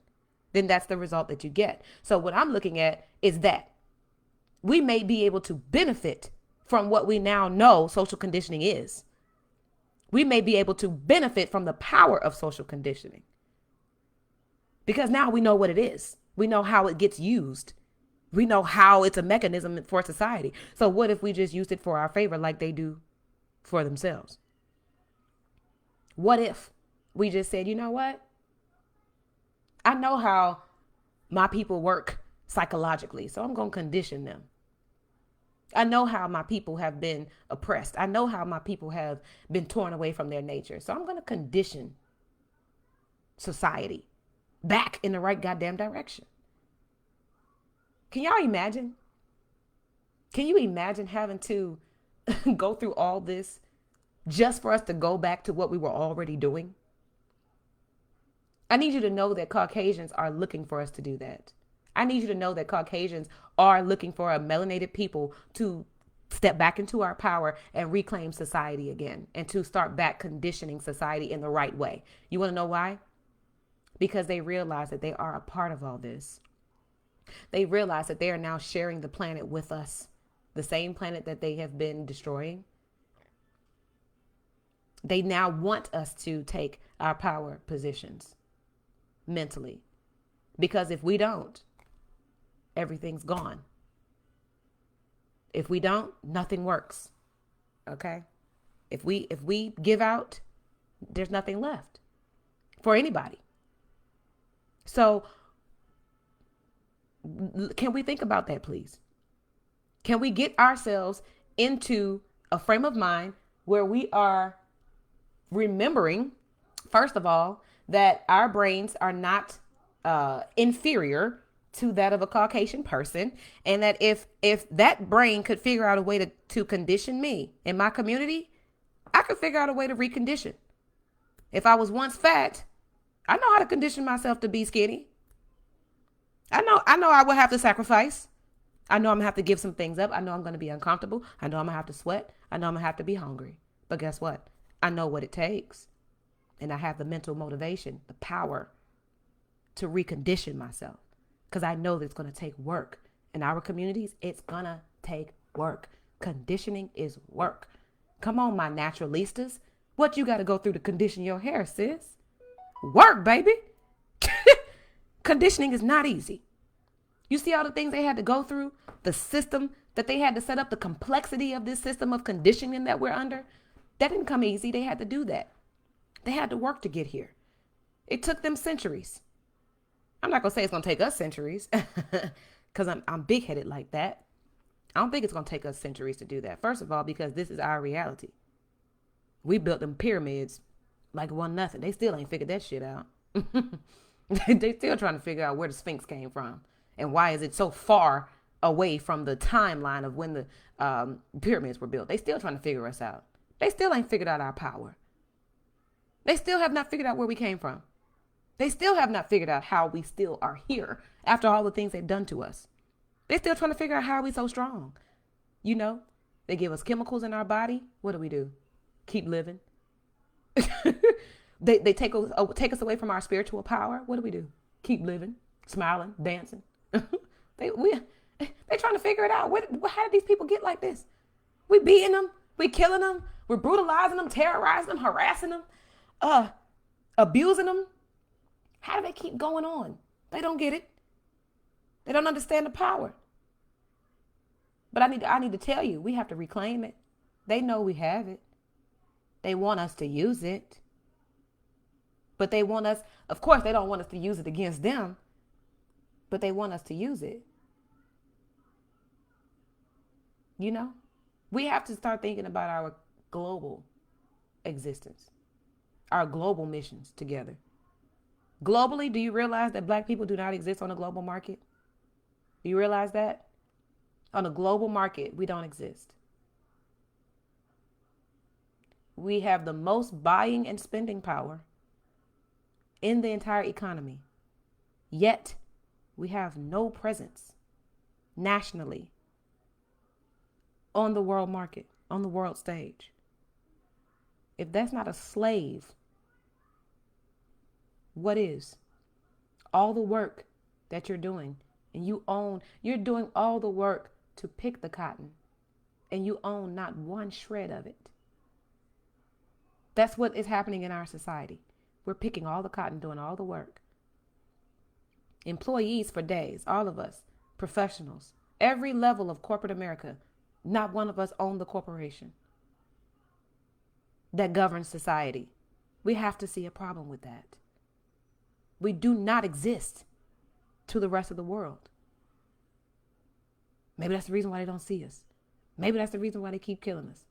then that's the result that you get. So what I'm looking at is that we may be able to benefit from what we now know social conditioning is. We may be able to benefit from the power of social conditioning because now we know what it is. We know how it gets used. We know how it's a mechanism for society. So what if we just used it for our favor like they do for themselves? What if we just said, you know what? I know how my people work psychologically, so I'm going to condition them. I know how my people have been oppressed. I know how my people have been torn away from their nature. So I'm going to condition society back in the right goddamn direction. Can y'all imagine? Can you imagine having to go through all this just for us to go back to what we were already doing? I need you to know that Caucasians are looking for us to do that. I need you to know that Caucasians are looking for a melanated people to step back into our power and reclaim society again and to start back conditioning society in the right way. You want to know why? Because they realize that they are a part of all this. They realize that they are now sharing the planet with us, the same planet that they have been destroying. They now want us to take our power positions mentally, because if we don't, everything's gone. If we don't, nothing works. Okay? If we give out, there's nothing left for anybody. So can we think about that, please? Can we get ourselves into a frame of mind where we are remembering, first of all, that our brains are not inferior to that of a Caucasian person, and that if that brain could figure out a way to condition me in my community, I could figure out a way to recondition. If I was once fat, I know how to condition myself to be skinny. I know I will have to sacrifice. I know I'm gonna have to give some things up. I know I'm gonna be uncomfortable. I know I'm gonna have to sweat. I know I'm gonna have to be hungry. But guess what? I know what it takes. And I have the mental motivation, the power to recondition myself. Because I know that it's gonna take work. In our communities, it's gonna take work. Conditioning is work. Come on, my naturalistas. What you gotta go through to condition your hair, sis? Work, baby. Conditioning is not easy. You see all the things they had to go through, the system that they had to set up, the complexity of this system of conditioning that we're under. That didn't come easy. They had to do that. They had to work to get here. It took them centuries. I'm not going to say it's going to take us centuries because I'm big-headed like that. I don't think it's going to take us centuries to do that. First of all, because this is our reality. We built them pyramids like it wasn't nothing. They still ain't figured that shit out. They still trying to figure out where the Sphinx came from and why is it so far away from the timeline of when the pyramids were built. They still trying to figure us out. They still ain't figured out our power. They still have not figured out where we came from. They still have not figured out how we still are here after all the things they've done to us. They're still trying to figure out how are we so strong. You know, they give us chemicals in our body. What do? Keep living. They take us away from our spiritual power. What do? Keep living, smiling, dancing. They trying to figure it out. How did these people get like this? We beating them. We killing them. We're brutalizing them, terrorizing them, harassing them, abusing them. How do they keep going on? They don't get it. They don't understand the power. But I need to tell you, we have to reclaim it. They know we have it. They want us to use it. But they want us, of course, they don't want us to use it against them, but they want us to use it. You know, we have to start thinking about our global existence, our global missions together. Globally, do you realize that Black people do not exist on a global market? Do you realize that? On a global market, we don't exist. We have the most buying and spending power in the entire economy. Yet, we have no presence nationally on the world market, on the world stage. If that's not a slave, what is? All the work that you're doing, and you're doing all the work to pick the cotton, and you own not one shred of it. That's what is happening in our society. We're picking all the cotton, doing all the work. Employees for days, all of us, professionals, every level of corporate America, not one of us own the corporation that governs society. We have to see a problem with that. We do not exist to the rest of the world. Maybe that's the reason why they don't see us. Maybe that's the reason why they keep killing us.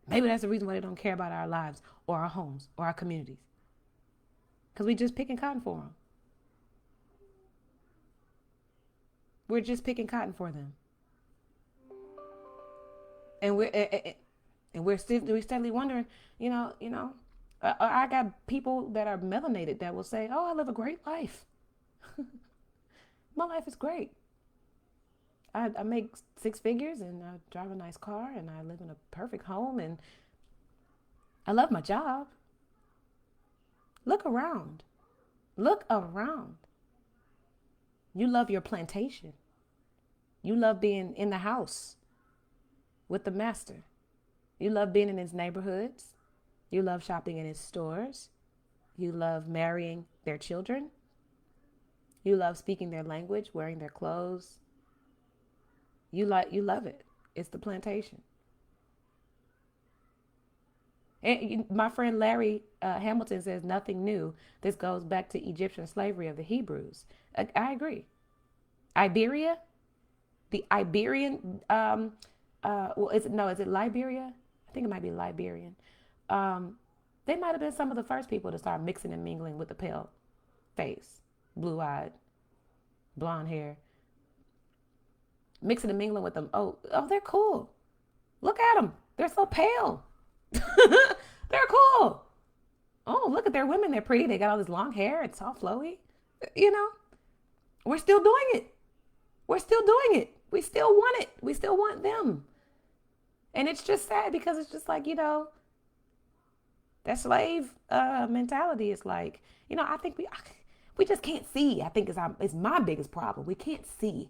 Maybe that's the reason why they don't care about our lives or our homes or our communities. Because we just picking cotton for them. We're just picking cotton for them. And we're steadily wondering, I got people that are melanated that will say, oh, I live a great life. My life is great. I make 6 figures and I drive a nice car and I live in a perfect home and I love my job. Look around. Look around. You love your plantation. You love being in the house with the master. You love being in his neighborhoods. You love shopping in his stores. You love marrying their children. You love speaking their language, wearing their clothes. You love it. It's the plantation. And my friend Larry Hamilton says nothing new. This goes back to Egyptian slavery of the Hebrews. I agree. Iberia, the Iberian, is it Liberia? I think it might be Liberian. They might have been some of the first people to start mixing and mingling with the pale face, blue-eyed, blonde hair. Mixing and mingling with them. Oh, they're cool. Look at them. They're so pale. They're cool. Oh, look at their women. They're pretty. They got all this long hair. It's all flowy. We're still doing it. We're still doing it. We still want it. We still want them. And it's just sad because it's just like, that slave mentality is like, I think we just can't see. I think it's my biggest problem. We can't see.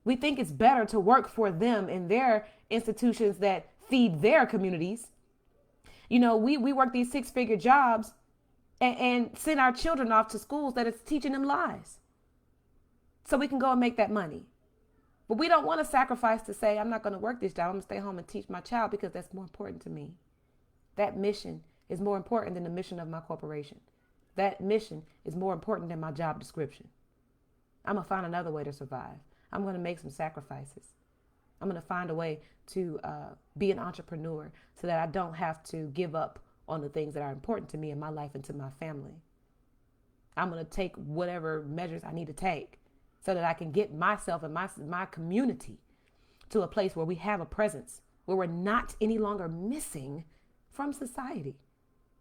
We think it's better to work for them in their institutions that feed their communities. We work these 6-figure jobs and send our children off to schools that is teaching them lies so we can go and make that money. But we don't want to sacrifice to say, I'm not going to work this job. I'm going to stay home and teach my child because that's more important to me. That mission is more important than the mission of my corporation. That mission is more important than my job description. I'm going to find another way to survive. I'm going to make some sacrifices. I'm going to find a way to be an entrepreneur so that I don't have to give up on the things that are important to me in my life and to my family. I'm going to take whatever measures I need to take so that I can get myself and my community to a place where we have a presence, where we're not any longer missing from society,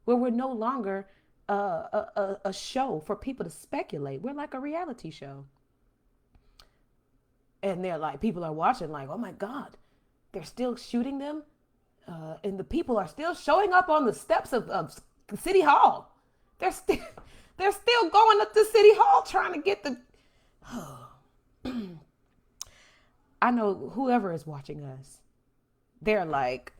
where we're no longer a show for people to speculate. We're like a reality show. And they're like, people are watching like, oh my God, they're still shooting them. And the people are still showing up on the steps of City Hall. They're still going up to City Hall trying to get the... I know whoever is watching us, they're like,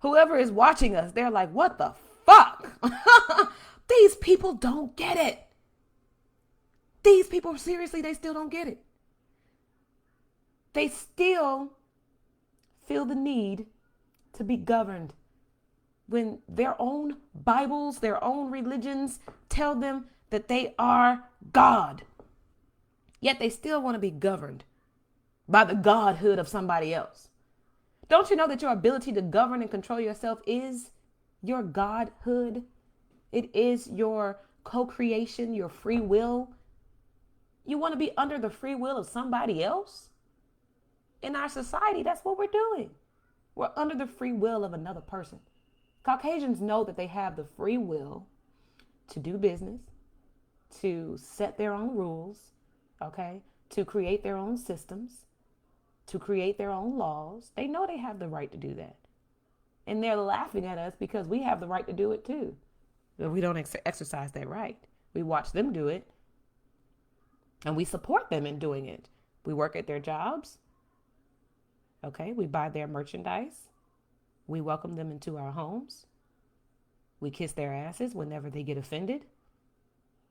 whoever is watching us, they're like, what the fuck? These people don't get it. These people, seriously, they still don't get it. They still feel the need to be governed when their own Bibles, their own religions tell them that they are God. Yet they still want to be governed by the godhood of somebody else. Don't you know that your ability to govern and control yourself is your godhood? It is your co-creation, your free will. You want to be under the free will of somebody else? In our society, that's what we're doing. We're under the free will of another person. Caucasians know that they have the free will to do business, to set their own rules, okay, to create their own systems, to create their own laws. They know they have the right to do that. And they're laughing at us because we have the right to do it too. But we don't exercise that right. We watch them do it. And we support them in doing it. We work at their jobs. Okay, we buy their merchandise. We welcome them into our homes. We kiss their asses whenever they get offended.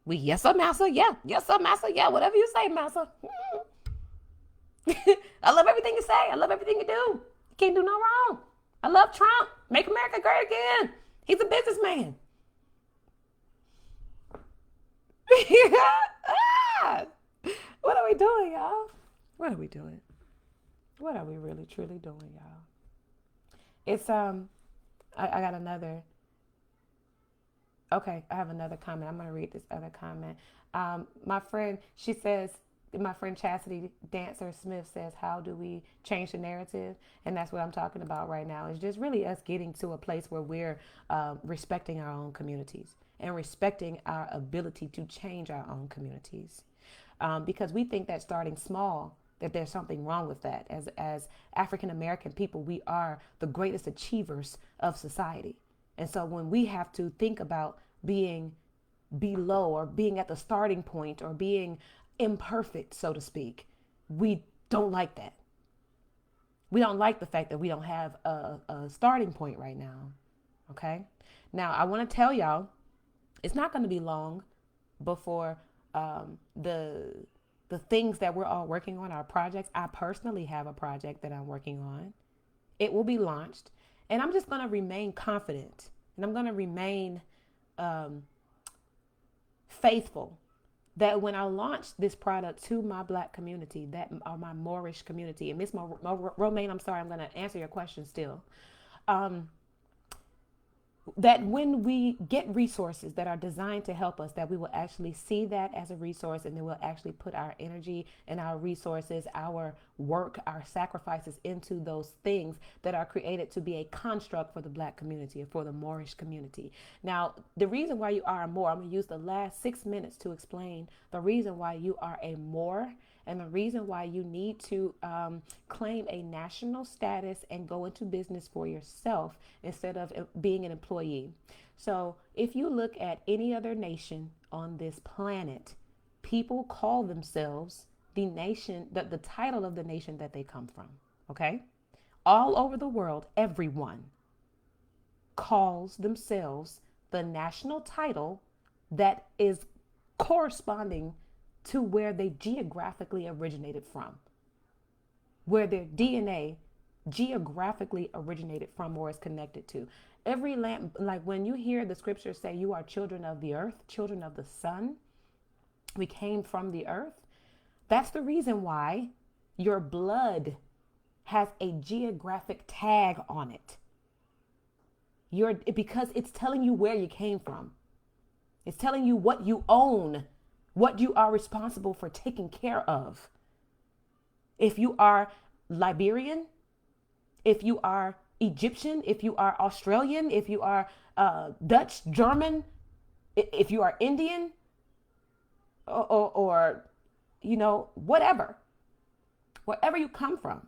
We, yes, sir, master. Yeah, yes, sir, master. Yeah, whatever you say, master. I love everything you say. I love everything you do. You can't do no wrong. I love Trump. Make America great again. He's a businessman. Ah! What are we doing, y'all? What are we doing? What are we really truly doing, y'all? It's I got another. Okay, I have another comment. I'm gonna read this other comment. My friend, she says, my friend Chastity Dancer Smith says, "How do we change the narrative?" And that's what I'm talking about right now. It's just really us getting to a place where we're respecting our own communities and respecting our ability to change our own communities, because we think that starting small, that there's something wrong with that. As African American people, we are the greatest achievers of society. And so when we have to think about being below or being at the starting point or being imperfect, so to speak, we don't like that. We don't like the fact that we don't have a starting point right now. Okay. Now, I want to tell y'all, it's not going to be long before the things that we're all working on, our projects. I personally have a project that I'm working on. It will be launched, and I'm just going to remain confident, and I'm going to remain um, faithful that when I launch this product to my Black community, that or my Moorish community, and Miss Romaine, I'm sorry, I'm going to answer your question still. Um, that when we get resources that are designed to help us, that we will actually see that as a resource, and then we'll actually put our energy and our resources, our work, our sacrifices into those things that are created to be a construct for the Black community or for the Moorish community. Now, the reason why you are a Moor, I'm going to use the last 6 minutes to explain the reason why you are a Moor and the reason why you need to claim a national status and go into business for yourself instead of being an employee. So, if you look at any other nation on this planet, people call themselves the nation, the title of the nation that they come from. Okay? All over the world, everyone calls themselves the national title that is corresponding to where they geographically originated from, where their DNA geographically originated from or is connected to. Every land, like when you hear the scriptures say you are children of the earth, children of the sun, we came from the earth. That's the reason why your blood has a geographic tag on it. Because it's telling you where you came from. It's telling you what you own, what you are responsible for taking care of. If you are Liberian, if you are Egyptian, if you are Australian, if you are Dutch, German, if you are Indian, or whatever, wherever you come from,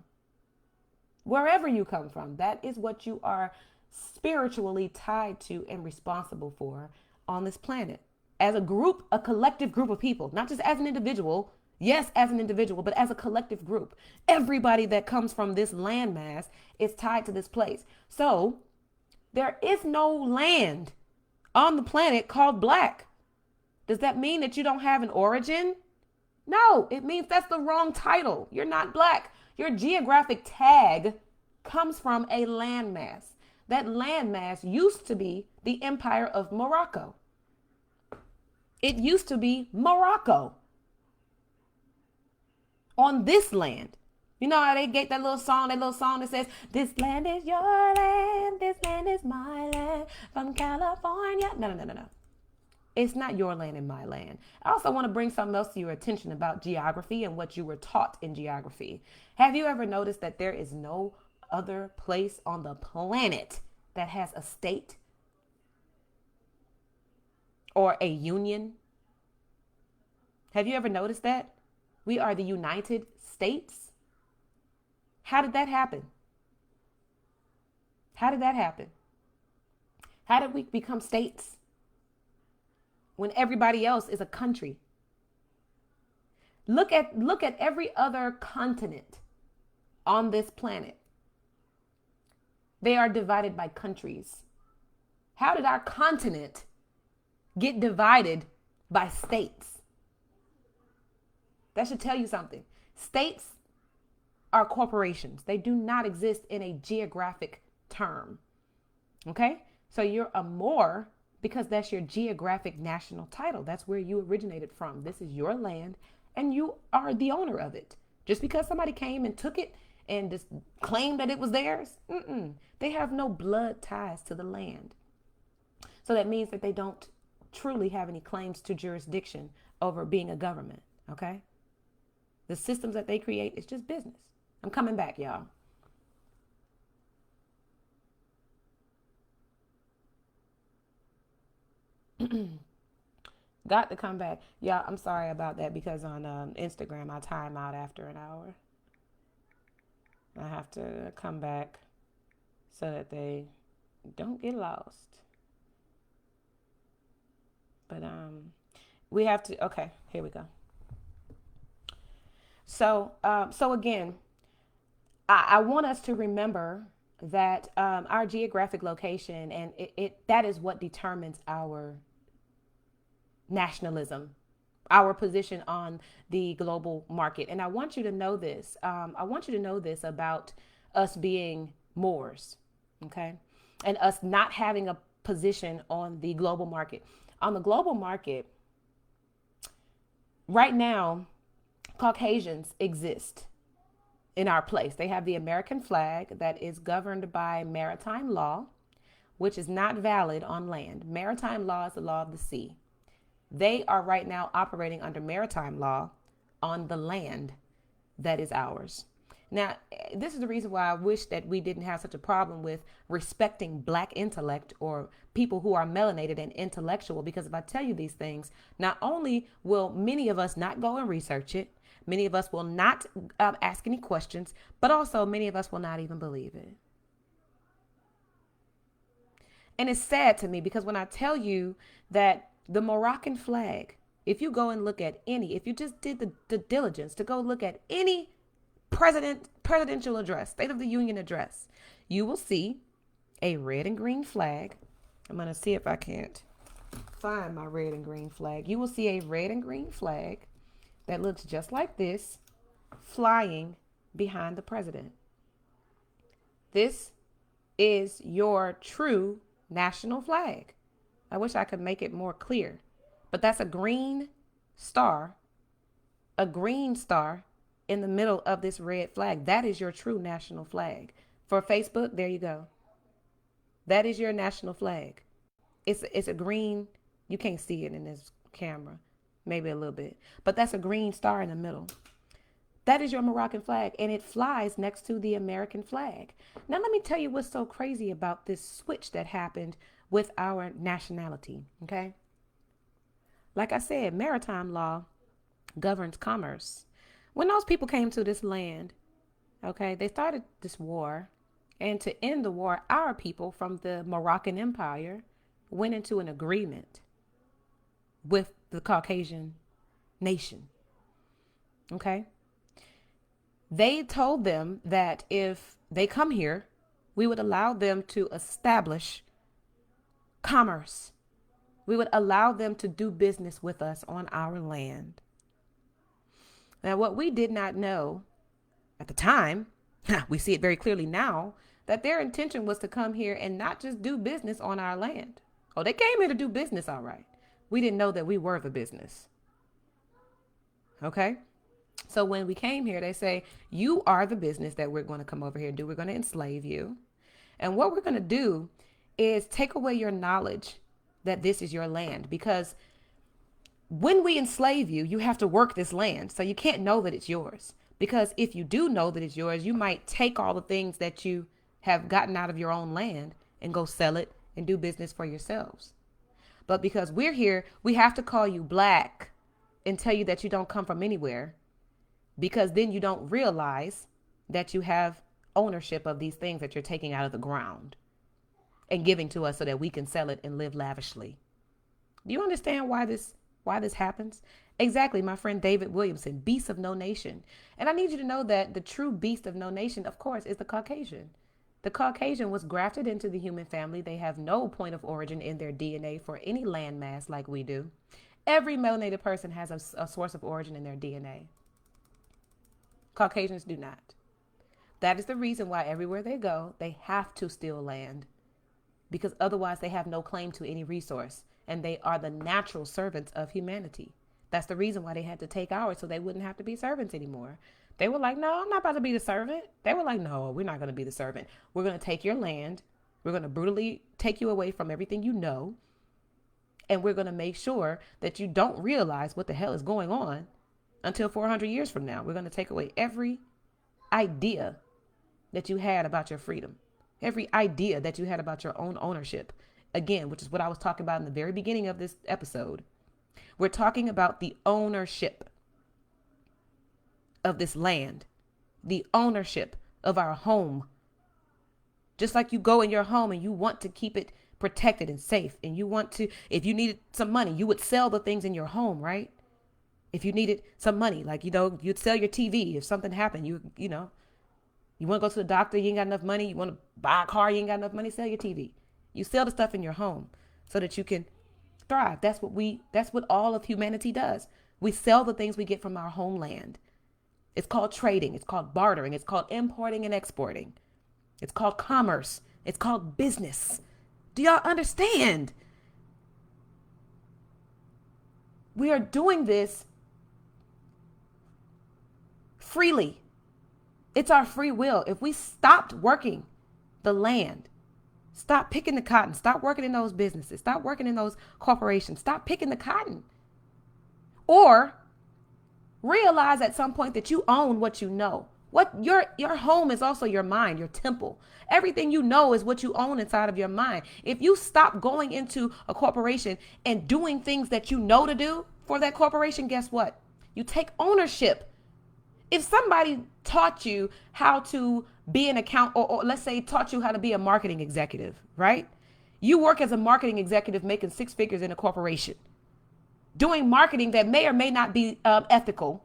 that is what you are spiritually tied to and responsible for on this planet. As a group, a collective group of people, not just as an individual. Yes, as an individual, but as a collective group. Everybody that comes from this landmass is tied to this place. So there is no land on the planet called Black. Does that mean that you don't have an origin? No, it means that's the wrong title. You're not Black. Your geographic tag comes from a landmass. That landmass used to be the Empire of Morocco. It used to be Morocco on this land. You know how they get that little song that says, "This land is your land, this land is my land, from California." No. It's not your land and my land. I also want to bring something else to your attention about geography and what you were taught in geography. Have you ever noticed that there is no other place on the planet that has a state or a union? Have you ever noticed that? We are the United States. How did that happen? How did that happen? How did we become states when everybody else is a country? Look at every other continent. on this planet. They are divided by countries. How did our continent get divided by states? That should tell you something. States are corporations. They do not exist in a geographic term. Okay? So you're a Moor because that's your geographic national title. That's where you originated from. This is your land and you are the owner of it. Just because somebody came and took it and just claimed that it was theirs, they have no blood ties to the land. So that means that they don't truly have any claims to jurisdiction over being a government. Okay? The systems that they create is just business. I'm coming back, y'all. Got to come back. Y'all, I'm sorry about that because on Instagram, I time out after an hour. I have to come back so that they don't get lost. But we have to, okay, here we go. So again, I want us to remember that our geographic location and it that is what determines our nationalism, our position on the global market. And I want you to know this. I want you to know this about us being Moors, okay, and us not having a position on the global market. On the global market, right now, Caucasians exist in our place. They have the American flag that is governed by maritime law, which is not valid on land. Maritime law is the law of the sea. They are right now operating under maritime law on the land that is ours. Now, this is the reason why I wish that we didn't have such a problem with respecting black intellect or people who are melanated and intellectual, because if I tell you these things, not only will many of us not go and research it, many of us will not ask any questions, but also many of us will not even believe it. And it's sad to me because when I tell you that the Moroccan flag, if you go and look at any, if you just did the diligence to go look at any presidential address, State of the Union address, you will see a red and green flag. I'm going to see if I can't find my red and green flag. You will see a red and green flag that looks just like this flying behind the president. This is your true national flag. I wish I could make it more clear, but that's a green star in the middle of this red flag. That is your true national flag. For Facebook, there you go. That is your national flag. It's a green. You can't see it in this camera, maybe a little bit, but that's a green star in the middle. That is your Moroccan flag, and it flies next to the American flag. Now, let me tell you what's so crazy about this switch that happened with our nationality, okay? Like I said, maritime law governs commerce. When those people came to this land, okay, they started this war. And to end the war, our people from the Moroccan Empire went into an agreement with the Caucasian nation, okay? They told them that if they come here, we would allow them to establish commerce. We would allow them to do business with us on our land. Now, what we did not know at the time, we see it very clearly now, that their intention was to come here and not just do business on our land. Oh, they came here to do business, all right. We didn't know that we were the business. Okay? So when we came here, they say, you are the business that we're going to come over here and do. We're going to enslave you. And what we're going to do is take away your knowledge that this is your land, because when we enslave you, you have to work this land. So you can't know that it's yours, because if you do know that it's yours, you might take all the things that you have gotten out of your own land and go sell it and do business for yourselves. But because we're here, we have to call you black and tell you that you don't come from anywhere, because then you don't realize that you have ownership of these things that you're taking out of the ground and giving to us so that we can sell it and live lavishly. Do you understand why this happens? Exactly, my friend David Williamson, beast of no nation. And I need you to know that the true beast of no nation, of course, is the Caucasian. The Caucasian was grafted into the human family. They have no point of origin in their DNA for any landmass like we do. Every melanated person has a source of origin in their DNA. Caucasians do not. That is the reason why everywhere they go, they have to steal land, because otherwise they have no claim to any resource, and they are the natural servants of humanity. That's the reason why they had to take ours, so they wouldn't have to be servants anymore. They were like, no, I'm not about to be the servant. They were like, no, we're not going to be the servant. We're going to take your land. We're going to brutally take you away from everything you know. And we're going to make sure that you don't realize what the hell is going on until 400 years from now. We're going to take away every idea that you had about your freedom, every idea that you had about your own ownership. Again, which is what I was talking about in the very beginning of this episode. We're talking about the ownership of this land, the ownership of our home. Just like you go in your home and you want to keep it protected and safe, and you want to, if you needed some money, you would sell the things in your home, right? If you needed some money, like, you'd sell your TV. If something happened, you want to go to the doctor, you ain't got enough money. You want to buy a car, you ain't got enough money, sell your TV. You sell the stuff in your home so that you can thrive. That's what all of humanity does. We sell the things we get from our homeland. It's called trading. It's called bartering. It's called importing and exporting. It's called commerce. It's called business. Do y'all understand? We are doing this freely. It's our free will. If we stopped working the land, stop picking the cotton, stop working in those businesses, stop working in those corporations, stop picking the cotton. Or realize at some point that you own what you know. What your home is also your mind, your temple. Everything you know is what you own inside of your mind. If you stop going into a corporation and doing things that you know to do for that corporation, guess what? You take ownership. If somebody taught you how to be an account, or let's say taught you how to be a marketing executive, right? You work as a marketing executive making six figures in a corporation, doing marketing that may or may not be ethical,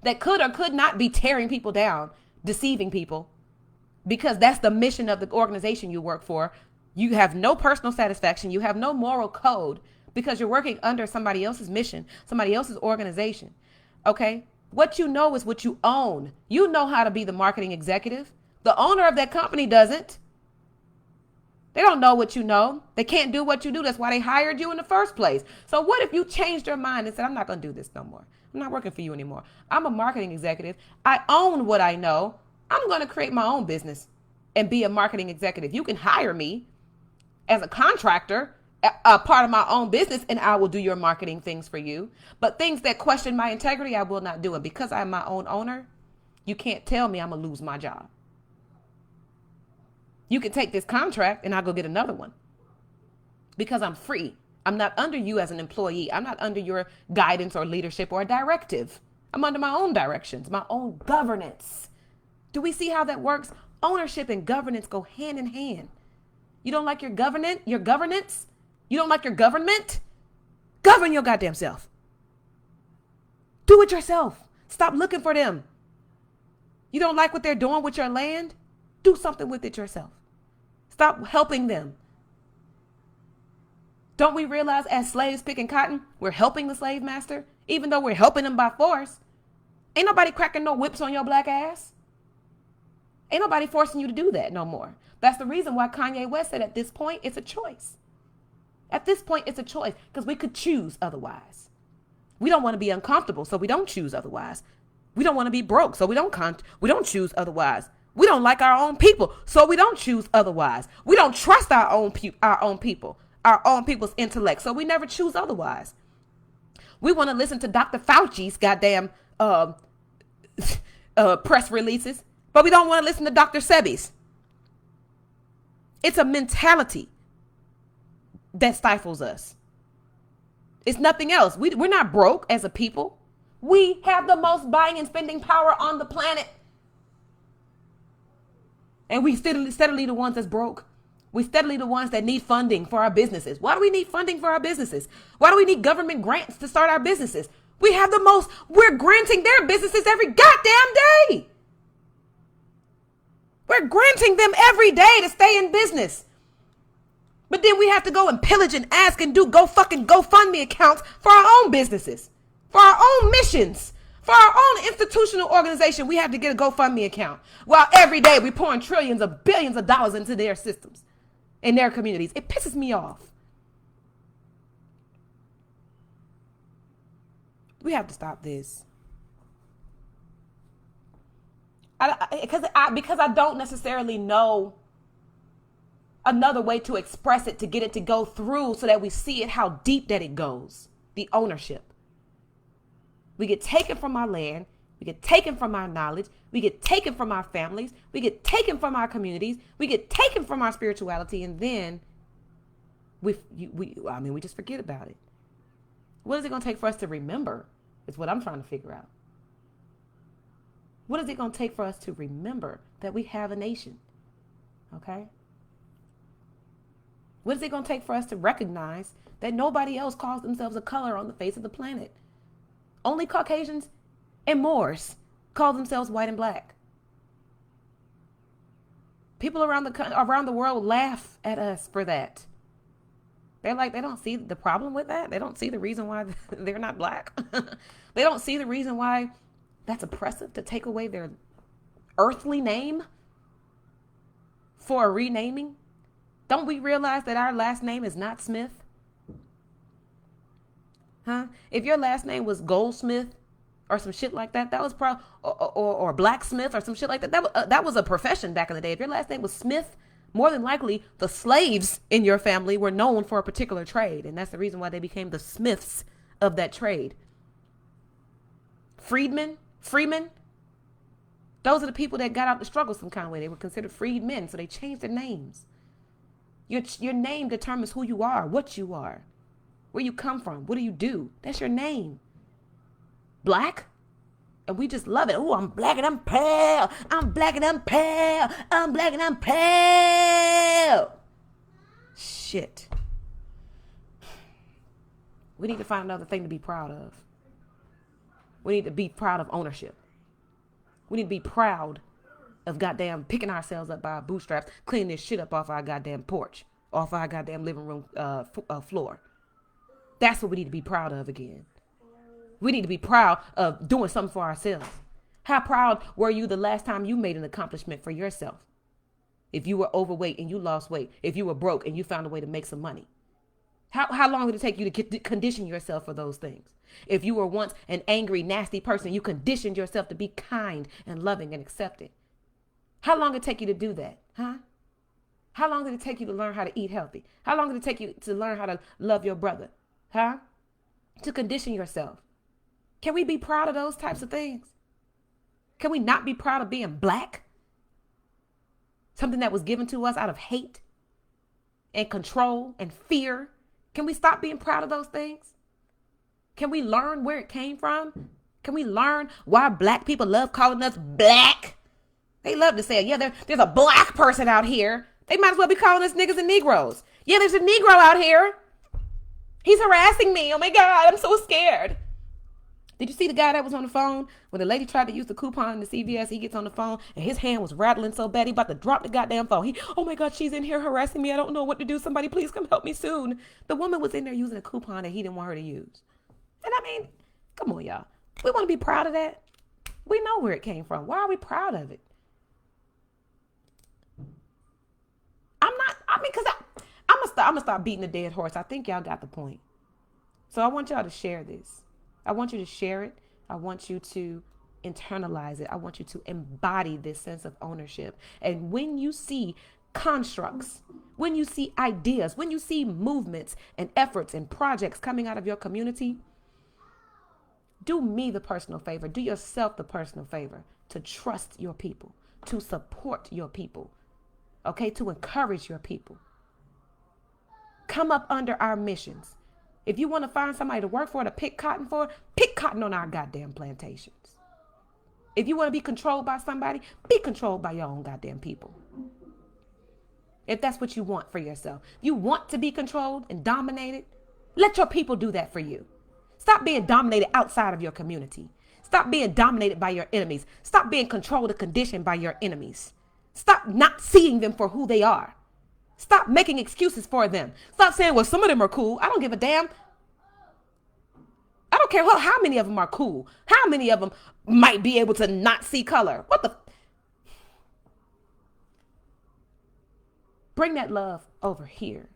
that could or could not be tearing people down, deceiving people, because that's the mission of the organization you work for. You have no personal satisfaction. You have no moral code because you're working under somebody else's mission, somebody else's organization. Okay. What you know is what you own. You know how to be the marketing executive. The owner of that company doesn't. They don't know what you know. They can't do what you do. That's why they hired you in the first place. So what if you changed your mind and said, I'm not going to do this no more. I'm not working for you anymore. I'm a marketing executive. I own what I know. I'm going to create my own business and be a marketing executive. You can hire me as a contractor, a part of my own business, and I will do your marketing things for you. But things that question my integrity, I will not do. And because I'm my own owner, you can't tell me I'm going to lose my job. You can take this contract and I'll go get another one because I'm free. I'm not under you as an employee. I'm not under your guidance or leadership or a directive. I'm under my own directions, my own governance. Do we see how that works? Ownership and governance go hand in hand. You don't like your governance? You don't like your government? Govern your goddamn self. Do it yourself. Stop looking for them. You don't like what they're doing with your land? Do something with it yourself. Stop helping them. Don't we realize as slaves picking cotton, we're helping the slave master, even though we're helping them by force? Ain't nobody cracking no whips on your black ass. Ain't nobody forcing you to do that no more. That's the reason why Kanye West said at this point, it's a choice. At this point, it's a choice because we could choose otherwise. We don't want to be uncomfortable, so we don't choose otherwise. We don't want to be broke, so we don't choose otherwise. We don't like our own people, so we don't choose otherwise. We don't trust our own people, our own people's intellect, so we never choose otherwise. We want to listen to Dr. Fauci's goddamn press releases, but we don't want to listen to Dr. Sebi's. It's a mentality that stifles us. It's nothing else. We're not broke as a people. We have the most buying and spending power on the planet. And we steadily the ones that's broke. We steadily the ones that need funding for our businesses. Why do we need funding for our businesses? Why do we need government grants to start our businesses? We're granting their businesses every goddamn day. We're granting them every day to stay in business. But then we have to go and pillage and ask and do GoFundMe accounts for our own businesses, for our own missions, for our own institutional organization. We have to get a GoFundMe account while every day we're pouring trillions of billions of dollars into their systems, in their communities. It pisses me off. We have to stop this. Because I don't necessarily know another way to express it, to get it to go through so that we see it, how deep that it goes. The ownership. We get taken from our land. We get taken from our knowledge. We get taken from our families. We get taken from our communities. We get taken from our spirituality. And then we just forget about it. What is it going to take for us to remember? Is what I'm trying to figure out. What is it going to take for us to remember that we have a nation? Okay? What is it going to take for us to recognize that nobody else calls themselves a color on the face of the planet? Only Caucasians and Moors call themselves white and black. People around the world laugh at us for that. They're like, they don't see the problem with that. They don't see the reason why they're not black. They don't see the reason why that's oppressive to take away their earthly name for a renaming. Don't we realize that our last name is not Smith? Huh? If your last name was Goldsmith or some shit like that, that was probably, or blacksmith or some shit like that. That was a profession back in the day. If your last name was Smith, more than likely the slaves in your family were known for a particular trade. And that's the reason why they became the Smiths of that trade. Freemen, those are the people that got out the struggle some kind of way. They were considered freedmen, so they changed their names. Your name determines who you are, what you are, where you come from, what do you do. That's your name. Black? And we just love it. Oh, I'm black and I'm pale. I'm black and I'm pale. I'm black and I'm pale. Shit. We need to find another thing to be proud of. We need to be proud of ownership. We need to be proud of goddamn picking ourselves up by our bootstraps, cleaning this shit up off our goddamn porch, off our goddamn living room floor. That's what we need to be proud of again. We need to be proud of doing something for ourselves. How proud were you the last time you made an accomplishment for yourself? If you were overweight and you lost weight, if you were broke and you found a way to make some money. How long did it take you to condition yourself for those things? If you were once an angry, nasty person, you conditioned yourself to be kind and loving and accepting. How long did it take you to do that? Huh? How long did it take you to learn how to eat healthy? How long did it take you to learn how to love your brother? Huh? To condition yourself. Can we be proud of those types of things? Can we not be proud of being black? Something that was given to us out of hate and control and fear. Can we stop being proud of those things? Can we learn where it came from? Can we learn why black people love calling us black? They love to say, yeah, there's a black person out here. They might as well be calling us niggas and Negroes. Yeah, there's a Negro out here. He's harassing me. Oh my God, I'm so scared. Did you see the guy that was on the phone when the lady tried to use the coupon in the CVS? He gets on the phone and his hand was rattling so bad he about to drop the goddamn phone. Oh my God, she's in here harassing me. I don't know what to do. Somebody please come help me soon. The woman was in there using a coupon that he didn't want her to use. And I mean, come on, y'all. We want to be proud of that. We know where it came from. Why are we proud of it? I'm going to stop beating the dead horse. I think y'all got the point. So I want y'all to share this. I want you to share it. I want you to internalize it. I want you to embody this sense of ownership. And when you see constructs, when you see ideas, when you see movements and efforts and projects coming out of your community, do me the personal favor. Do yourself the personal favor to trust your people, to support your people, okay, to encourage your people. Come up under our missions. If you want to find somebody to work for, to pick cotton for, pick cotton on our goddamn plantations. If you want to be controlled by somebody, be controlled by your own goddamn people. If that's what you want for yourself. If you want to be controlled and dominated, let your people do that for you. Stop being dominated outside of your community. Stop being dominated by your enemies. Stop being controlled and conditioned by your enemies. Stop not seeing them for who they are. Stop making excuses for them. Stop saying, well, some of them are cool. I don't give a damn. I don't care how many of them are cool. How many of them might be able to not see color. What the? Bring that love over here.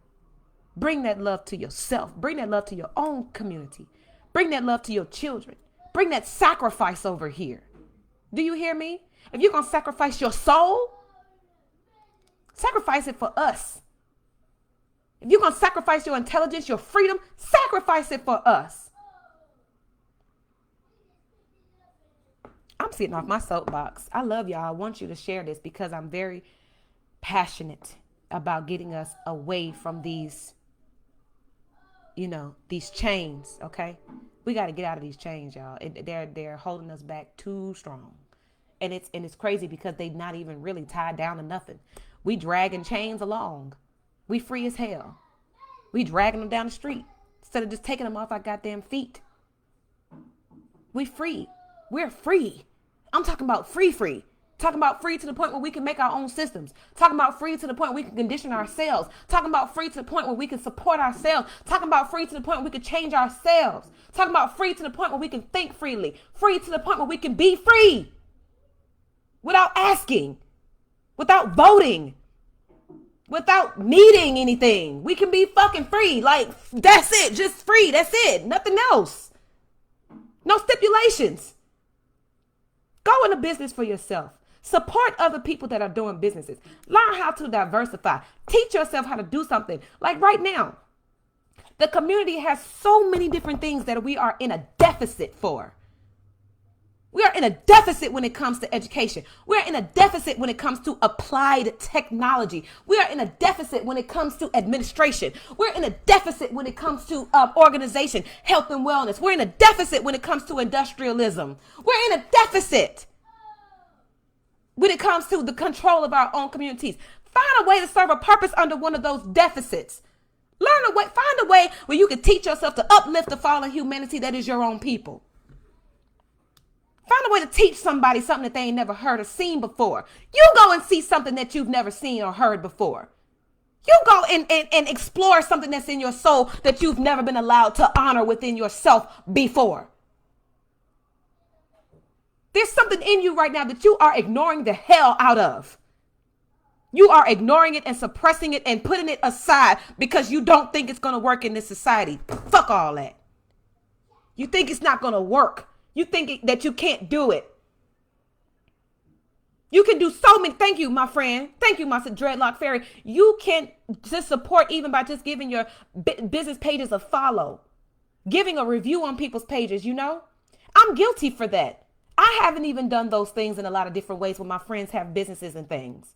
Bring that love to yourself. Bring that love to your own community. Bring that love to your children. Bring that sacrifice over here. Do you hear me? If you're going to sacrifice your soul, sacrifice it for us. If you're going to sacrifice your intelligence, your freedom, sacrifice it for us. I'm sitting off my soapbox. I love y'all. I want you to share this because I'm very passionate about getting us away from these, these chains. Okay. We got to get out of these chains, y'all. They're holding us back too strong. And it's crazy because they're not even really tied down to nothing. We dragging chains along. We free as hell. We dragging them down the street instead of just taking them off our goddamn feet. We free. We're free. I'm talking about free. Talking about free to the point where we can make our own systems. Talking about free to the point where we can condition ourselves. Talking about free to the point where we can support ourselves. Talking about free to the point where we can change ourselves. Talking about free to the point where we can think freely. Free to the point where we can be free. Without asking. Without voting. Without needing anything. We can be fucking free. Like, that's it. Just free. That's it. Nothing else. No stipulations. Go into business for yourself. Support other people that are doing businesses. Learn how to diversify. Teach yourself how to do something. Like right now, the community has so many different things that we are in a deficit for. We are in a deficit when it comes to education. We're in a deficit when it comes to applied technology. We are in a deficit when it comes to administration. We're in a deficit when it comes to organization, health and wellness. We're in a deficit when it comes to industrialism. We're in a deficit when it comes to the control of our own communities. Find a way to serve a purpose under one of those deficits. Find a way where you can teach yourself to uplift the fallen humanity that is your own people. Find a way to teach somebody something that they ain't never heard or seen before. You go and see something that you've never seen or heard before. You go and explore something that's in your soul that you've never been allowed to honor within yourself before. There's something in you right now that you are ignoring the hell out of. You are ignoring it and suppressing it and putting it aside because you don't think it's going to work in this society. Fuck all that. You think it's not going to work. You think that you can't do it. You can do so many. Thank you, my friend. Thank you, my Dreadlock Fairy. You can just support even by just giving your business pages a follow. Giving a review on people's pages, I'm guilty for that. I haven't even done those things in a lot of different ways when my friends have businesses and things.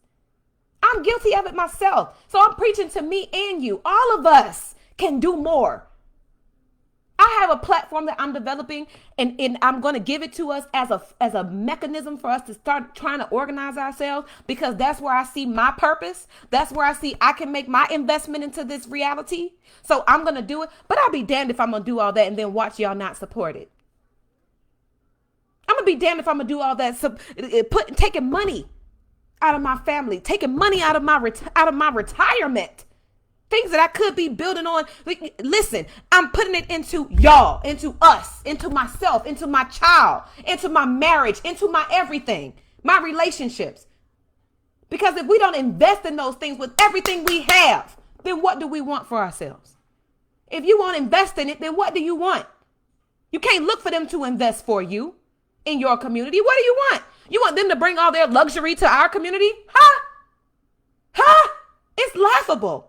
I'm guilty of it myself. So I'm preaching to me and you. All of us can do more. I have a platform that I'm developing and I'm going to give it to us as a mechanism for us to start trying to organize ourselves because that's where I see my purpose. That's where I see I can make my investment into this reality. So I'm going to do it, but I'll be damned if I'm going to do all that and then watch y'all not support it. I'm going to be damned if I'm going to do all that, taking money out of my family, taking money out of my retirement. Things that I could be building on. Listen, I'm putting it into y'all, into us, into myself, into my child, into my marriage, into my everything, my relationships. Because if we don't invest in those things with everything we have, then what do we want for ourselves? If you won't invest in it, then what do you want? You can't look for them to invest for you in your community. What do you want? You want them to bring all their luxury to our community? Huh? It's laughable.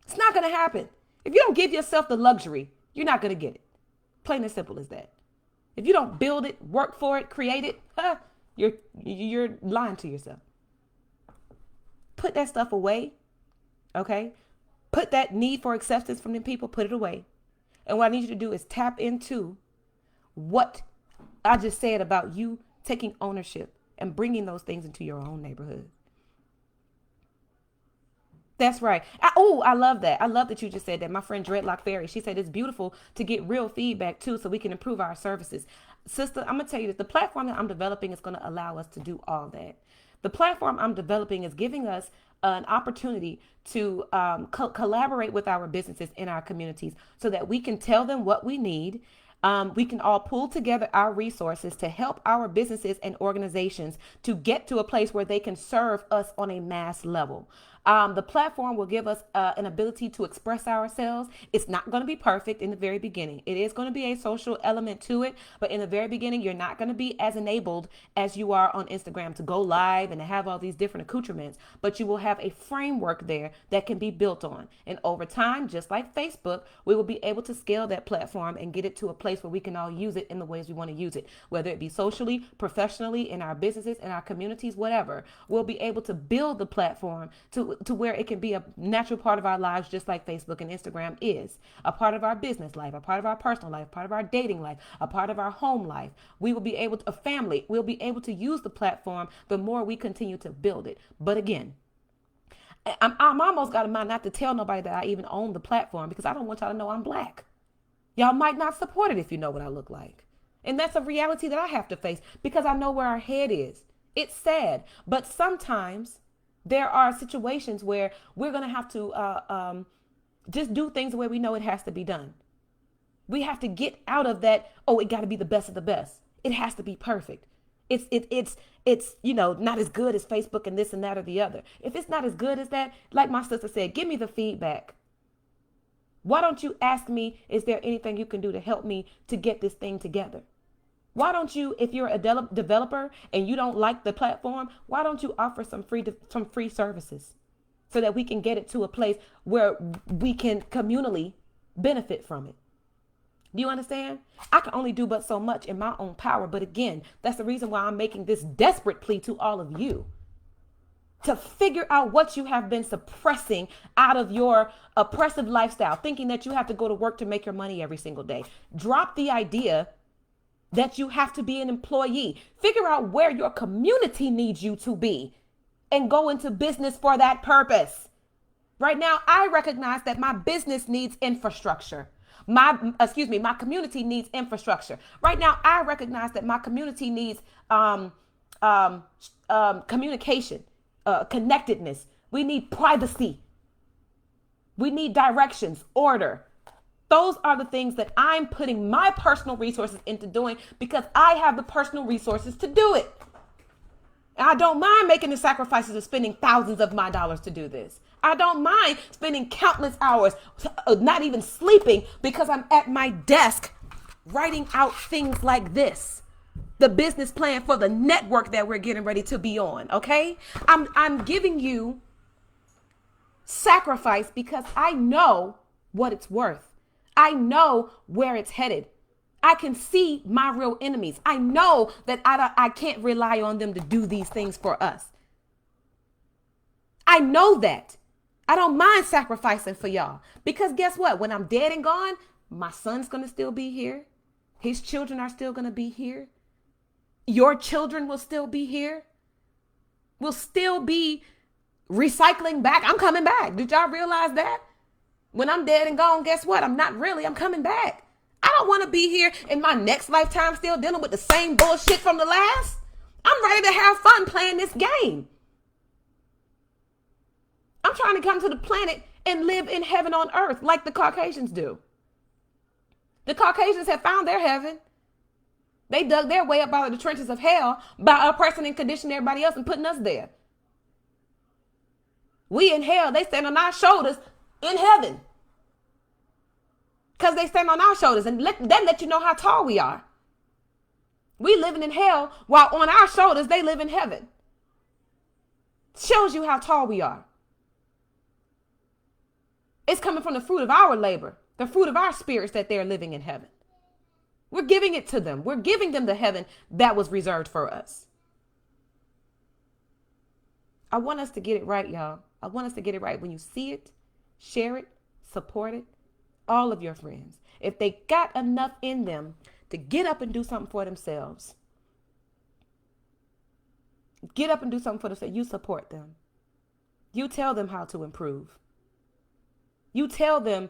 It's not going to happen. If you don't give yourself the luxury, you're not going to get it. Plain and simple as that. If you don't build it, work for it, create it, you're lying to yourself. Put that stuff away, okay? Put that need for acceptance from the people, put it away. And what I need you to do is tap into what I just said about you taking ownership and bringing those things into your own neighborhood. That's right. I love that. I love that you just said that. My friend Dreadlock Fairy, she said it's beautiful to get real feedback too, so we can improve our services. Sister, I'm gonna tell you that the platform that I'm developing is gonna allow us to do all that. The platform I'm developing is giving us an opportunity to collaborate with our businesses in our communities so that we can tell them what we need. We can all pull together our resources to help our businesses and organizations to get to a place where they can serve us on a mass level. The platform will give us an ability to express ourselves. It's not going to be perfect in the very beginning. It is going to be a social element to it, but in the very beginning, you're not going to be as enabled as you are on Instagram to go live and to have all these different accoutrements, but you will have a framework there that can be built on. And over time, just like Facebook, we will be able to scale that platform and get it to a place where we can all use it in the ways we want to use it, whether it be socially, professionally, in our businesses, in our communities, whatever. We'll be able to build the platform to where it can be a natural part of our lives, just like Facebook and Instagram is a part of our business life, a part of our personal life, part of our dating life, a part of our home life. We will be able to, a family, we'll be able to use the platform the more we continue to build it. But again, I'm almost got in mind not to tell nobody that I even own the platform because I don't want y'all to know I'm black. Y'all might not support it if you know what I look like. And that's a reality that I have to face because I know where our head is. It's sad, but sometimes there are situations where we're going to have to just do things the way we know it has to be done. We have to get out of that, oh, it got to be the best of the best. It has to be perfect. It's not as good as Facebook and this and that or the other. If it's not as good as that, like my sister said, give me the feedback. Why don't you ask me, is there anything you can do to help me to get this thing together? Why don't you, if you're a developer and you don't like the platform, why don't you offer some free services so that we can get it to a place where we can communally benefit from it? Do you understand? I can only do but so much in my own power. But again, that's the reason why I'm making this desperate plea to all of you to figure out what you have been suppressing out of your oppressive lifestyle, thinking that you have to go to work to make your money every single day. Drop the idea that you have to be an employee. Figure out where your community needs you to be and go into business for that purpose. Right now, I recognize that my business needs infrastructure. My community needs infrastructure. Right now, I recognize that my community needs communication, connectedness. We need privacy. We need directions, order. Those are the things that I'm putting my personal resources into doing because I have the personal resources to do it. And I don't mind making the sacrifices of spending thousands of my dollars to do this. I don't mind spending countless hours, not even sleeping, because I'm at my desk writing out things like this. The business plan for the network that we're getting ready to be on, okay? I'm giving you sacrifice because I know what it's worth. I know where it's headed. I can see my real enemies. I know that I can't rely on them to do these things for us. I know that. I don't mind sacrificing for y'all because guess what? When I'm dead and gone, my son's going to still be here. His children are still going to be here. Your children will still be here. We'll still be recycling back. I'm coming back. Did y'all realize that? When I'm dead and gone, guess what? I'm coming back. I don't want to be here in my next lifetime still dealing with the same bullshit from the last. I'm ready to have fun playing this game. I'm trying to come to the planet and live in heaven on earth like the Caucasians do. The Caucasians have found their heaven. They dug their way up out of the trenches of hell by oppressing and conditioning everybody else and putting us there. We in hell, they stand on our shoulders in heaven. Because they stand on our shoulders and let you know how tall we are. We living in hell while on our shoulders they live in heaven. Shows you how tall we are. It's coming from the fruit of our labor, the fruit of our spirits that they're living in heaven. We're giving it to them. We're giving them the heaven that was reserved for us. I want us to get it right, y'all. I want us to get it right. When you see it, share it, support it. All of your friends. If they got enough in them to get up and do something for themselves, you support them. You tell them how to improve. You tell them,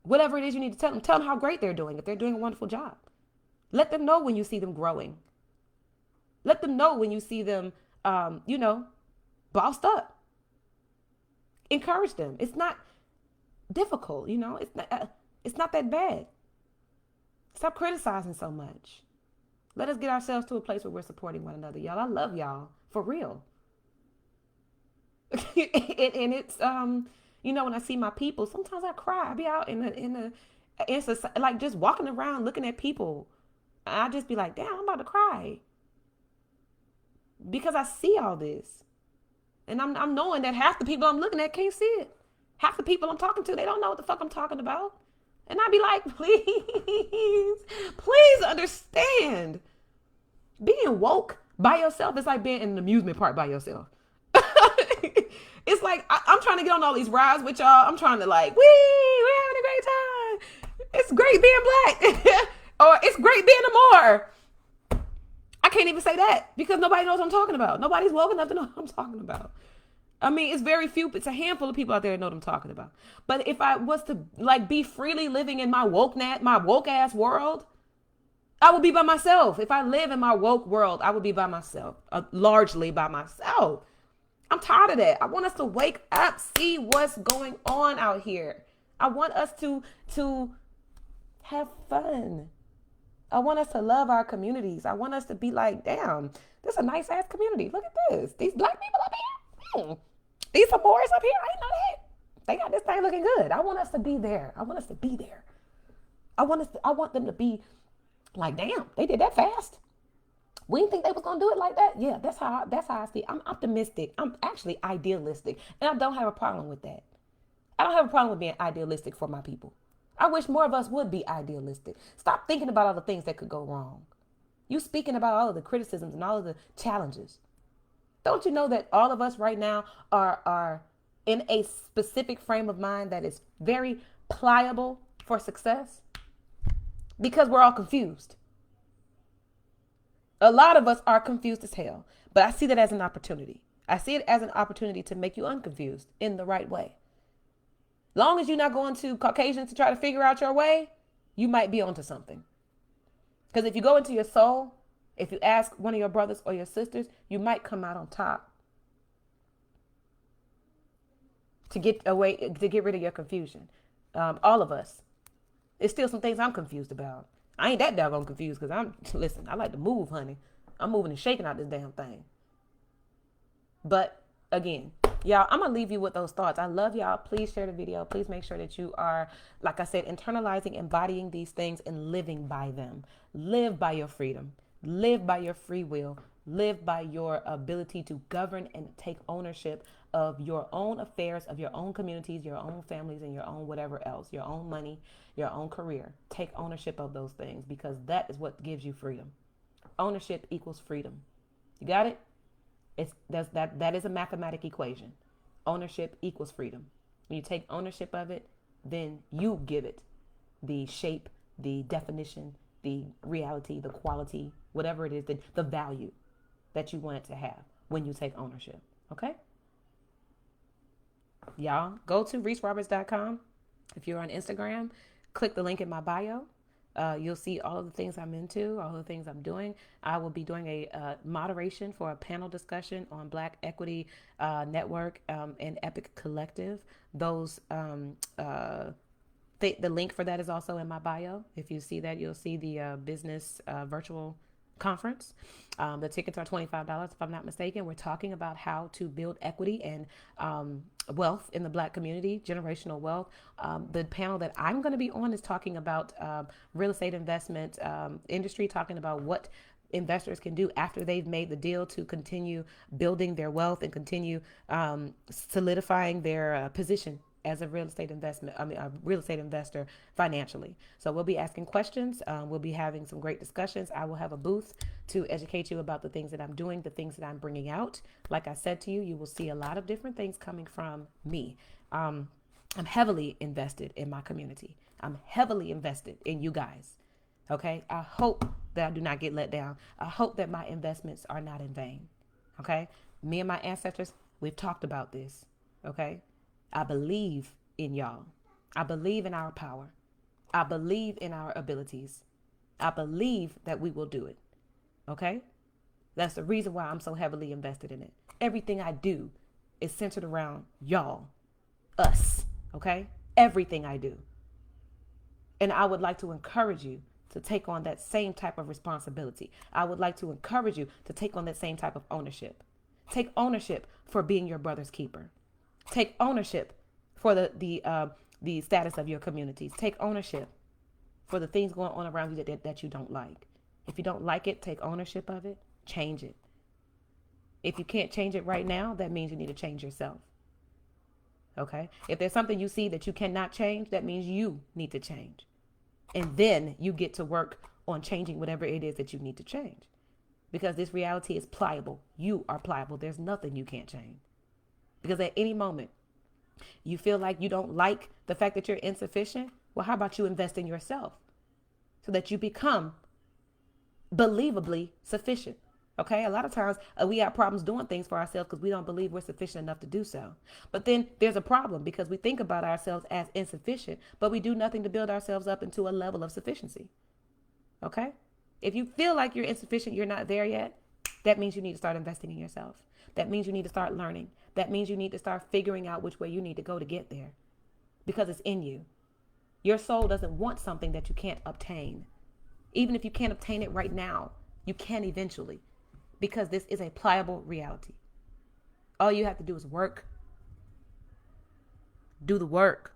whatever it is you need to tell them. Tell them how great they're doing. If they're doing a wonderful job, let them know when you see them growing. Let them know when you see them, bossed up. Encourage them. It's not difficult, it's not that bad. Stop criticizing so much. Let us get ourselves to a place where we're supporting one another, y'all. I love y'all for real. and it's when I see my people, sometimes I cry. I be out it's like just walking around looking at people. I just be like, damn, I'm about to cry because I see all this, and I'm knowing that half the people I'm looking at can't see it. Half the people I'm talking to, they don't know what the fuck I'm talking about. And I'd be like, please understand. Being woke by yourself is like being in an amusement park by yourself. It's like, I'm trying to get on all these rides with y'all. I'm trying to we're having a great time. It's great being black. Or it's great being a Moor. I can't even say that because nobody knows what I'm talking about. Nobody's woke enough to know what I'm talking about. I mean, it's very few. It's a handful of people out there that know what I'm talking about. But if I was to be freely living in my woke ass world, I would be by myself. If I live in my woke world, I would be by myself, largely by myself. I'm tired of that. I want us to wake up, see what's going on out here. I want us to have fun. I want us to love our communities. I want us to be like, damn, this is a nice ass community. Look at this. These black people up here. These some boys up here. I didn't know that. They got this thing looking good. I want us to be there. I want us to be there. I want them to be like, damn, they did that fast. We didn't think they was gonna do it like that. Yeah, that's how I see it. I'm optimistic. I'm actually idealistic. And I don't have a problem with that. I don't have a problem with being idealistic for my people. I wish more of us would be idealistic. Stop thinking about all the things that could go wrong. You speaking about all of the criticisms and all of the challenges. Don't you know that all of us right now are in a specific frame of mind that is very pliable for success? Because we're all confused. A lot of us are confused as hell, but I see that as an opportunity. I see it as an opportunity to make you unconfused in the right way. Long as you're not going to Caucasians to try to figure out your way, you might be onto something. Because if you go into your soul, if you ask one of your brothers or your sisters, you might come out on top. To get rid of your confusion. All of us. There's still some things I'm confused about. I ain't that doggone confused because I like to move, honey. I'm moving and shaking out this damn thing. But again, y'all, I'm going to leave you with those thoughts. I love y'all. Please share the video. Please make sure that you are, like I said, internalizing, embodying these things and living by them. Live by your freedom. Live by your free will. Live by your ability to govern and take ownership of your own affairs, of your own communities, your own families, and your own whatever else, your own money, your own career. Take ownership of those things because that is what gives you freedom. Ownership equals freedom. You got it? That is a mathematic equation. Ownership equals freedom. When you take ownership of it, then you give it the shape, the definition, the reality, the quality, whatever it is, the value that you want it to have when you take ownership. Okay? Y'all, go to ReeseRoberts.com. If you're on Instagram, click the link in my bio. You'll see all of the things I'm into, all the things I'm doing. I will be doing a moderation for a panel discussion on Black Equity Network and Epic Collective. The link for that is also in my bio. If you see that, you'll see the business virtual conference. The tickets are $25, if I'm not mistaken. We're talking about how to build equity and wealth in the Black community, generational wealth. The panel that I'm going to be on is talking about real estate investment industry, talking about what investors can do after they've made the deal to continue building their wealth and continue solidifying their position as a real estate investor financially. So we'll be asking questions. We'll be having some great discussions. I will have a booth to educate you about the things that I'm doing, the things that I'm bringing out. Like I said to you, you will see a lot of different things coming from me. I'm heavily invested in my community. I'm heavily invested in you guys. Okay. I hope that I do not get let down. I hope that my investments are not in vain. Okay. Me and my ancestors We've talked about this. Okay. I believe in y'all. I believe in our power. I believe in our abilities. I believe that we will do it. Okay. That's the reason why I'm so heavily invested in it. Everything I do is centered around y'all, us. Okay. Everything I do. And I would like to encourage you to take on that same type of responsibility. I would like to encourage you to take on that same type of ownership. Take ownership for being your brother's keeper. Take ownership for the status of your communities. Take ownership for the things going on around you that you don't like. If you don't like it, take ownership of it. Change it. If you can't change it right now, that means you need to change yourself. Okay? If there's something you see that you cannot change, that means you need to change. And then you get to work on changing whatever it is that you need to change. Because this reality is pliable. You are pliable. There's nothing you can't change. Because at any moment, you feel like you don't like the fact that you're insufficient. Well, how about you invest in yourself so that you become believably sufficient? Okay, a lot of times we have problems doing things for ourselves because we don't believe we're sufficient enough to do so. But then there's a problem because we think about ourselves as insufficient, but we do nothing to build ourselves up into a level of sufficiency. Okay, if you feel like you're insufficient, you're not there yet, that means you need to start investing in yourself. That means you need to start learning. That means you need to start figuring out which way you need to go to get there because it's in you. Your soul doesn't want something that you can't obtain. Even if you can't obtain it right now, you can eventually. Because this is a pliable reality. All you have to do is work. Do the work.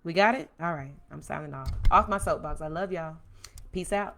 We got it? All right. I'm signing off. Off my soapbox. I love y'all. Peace out.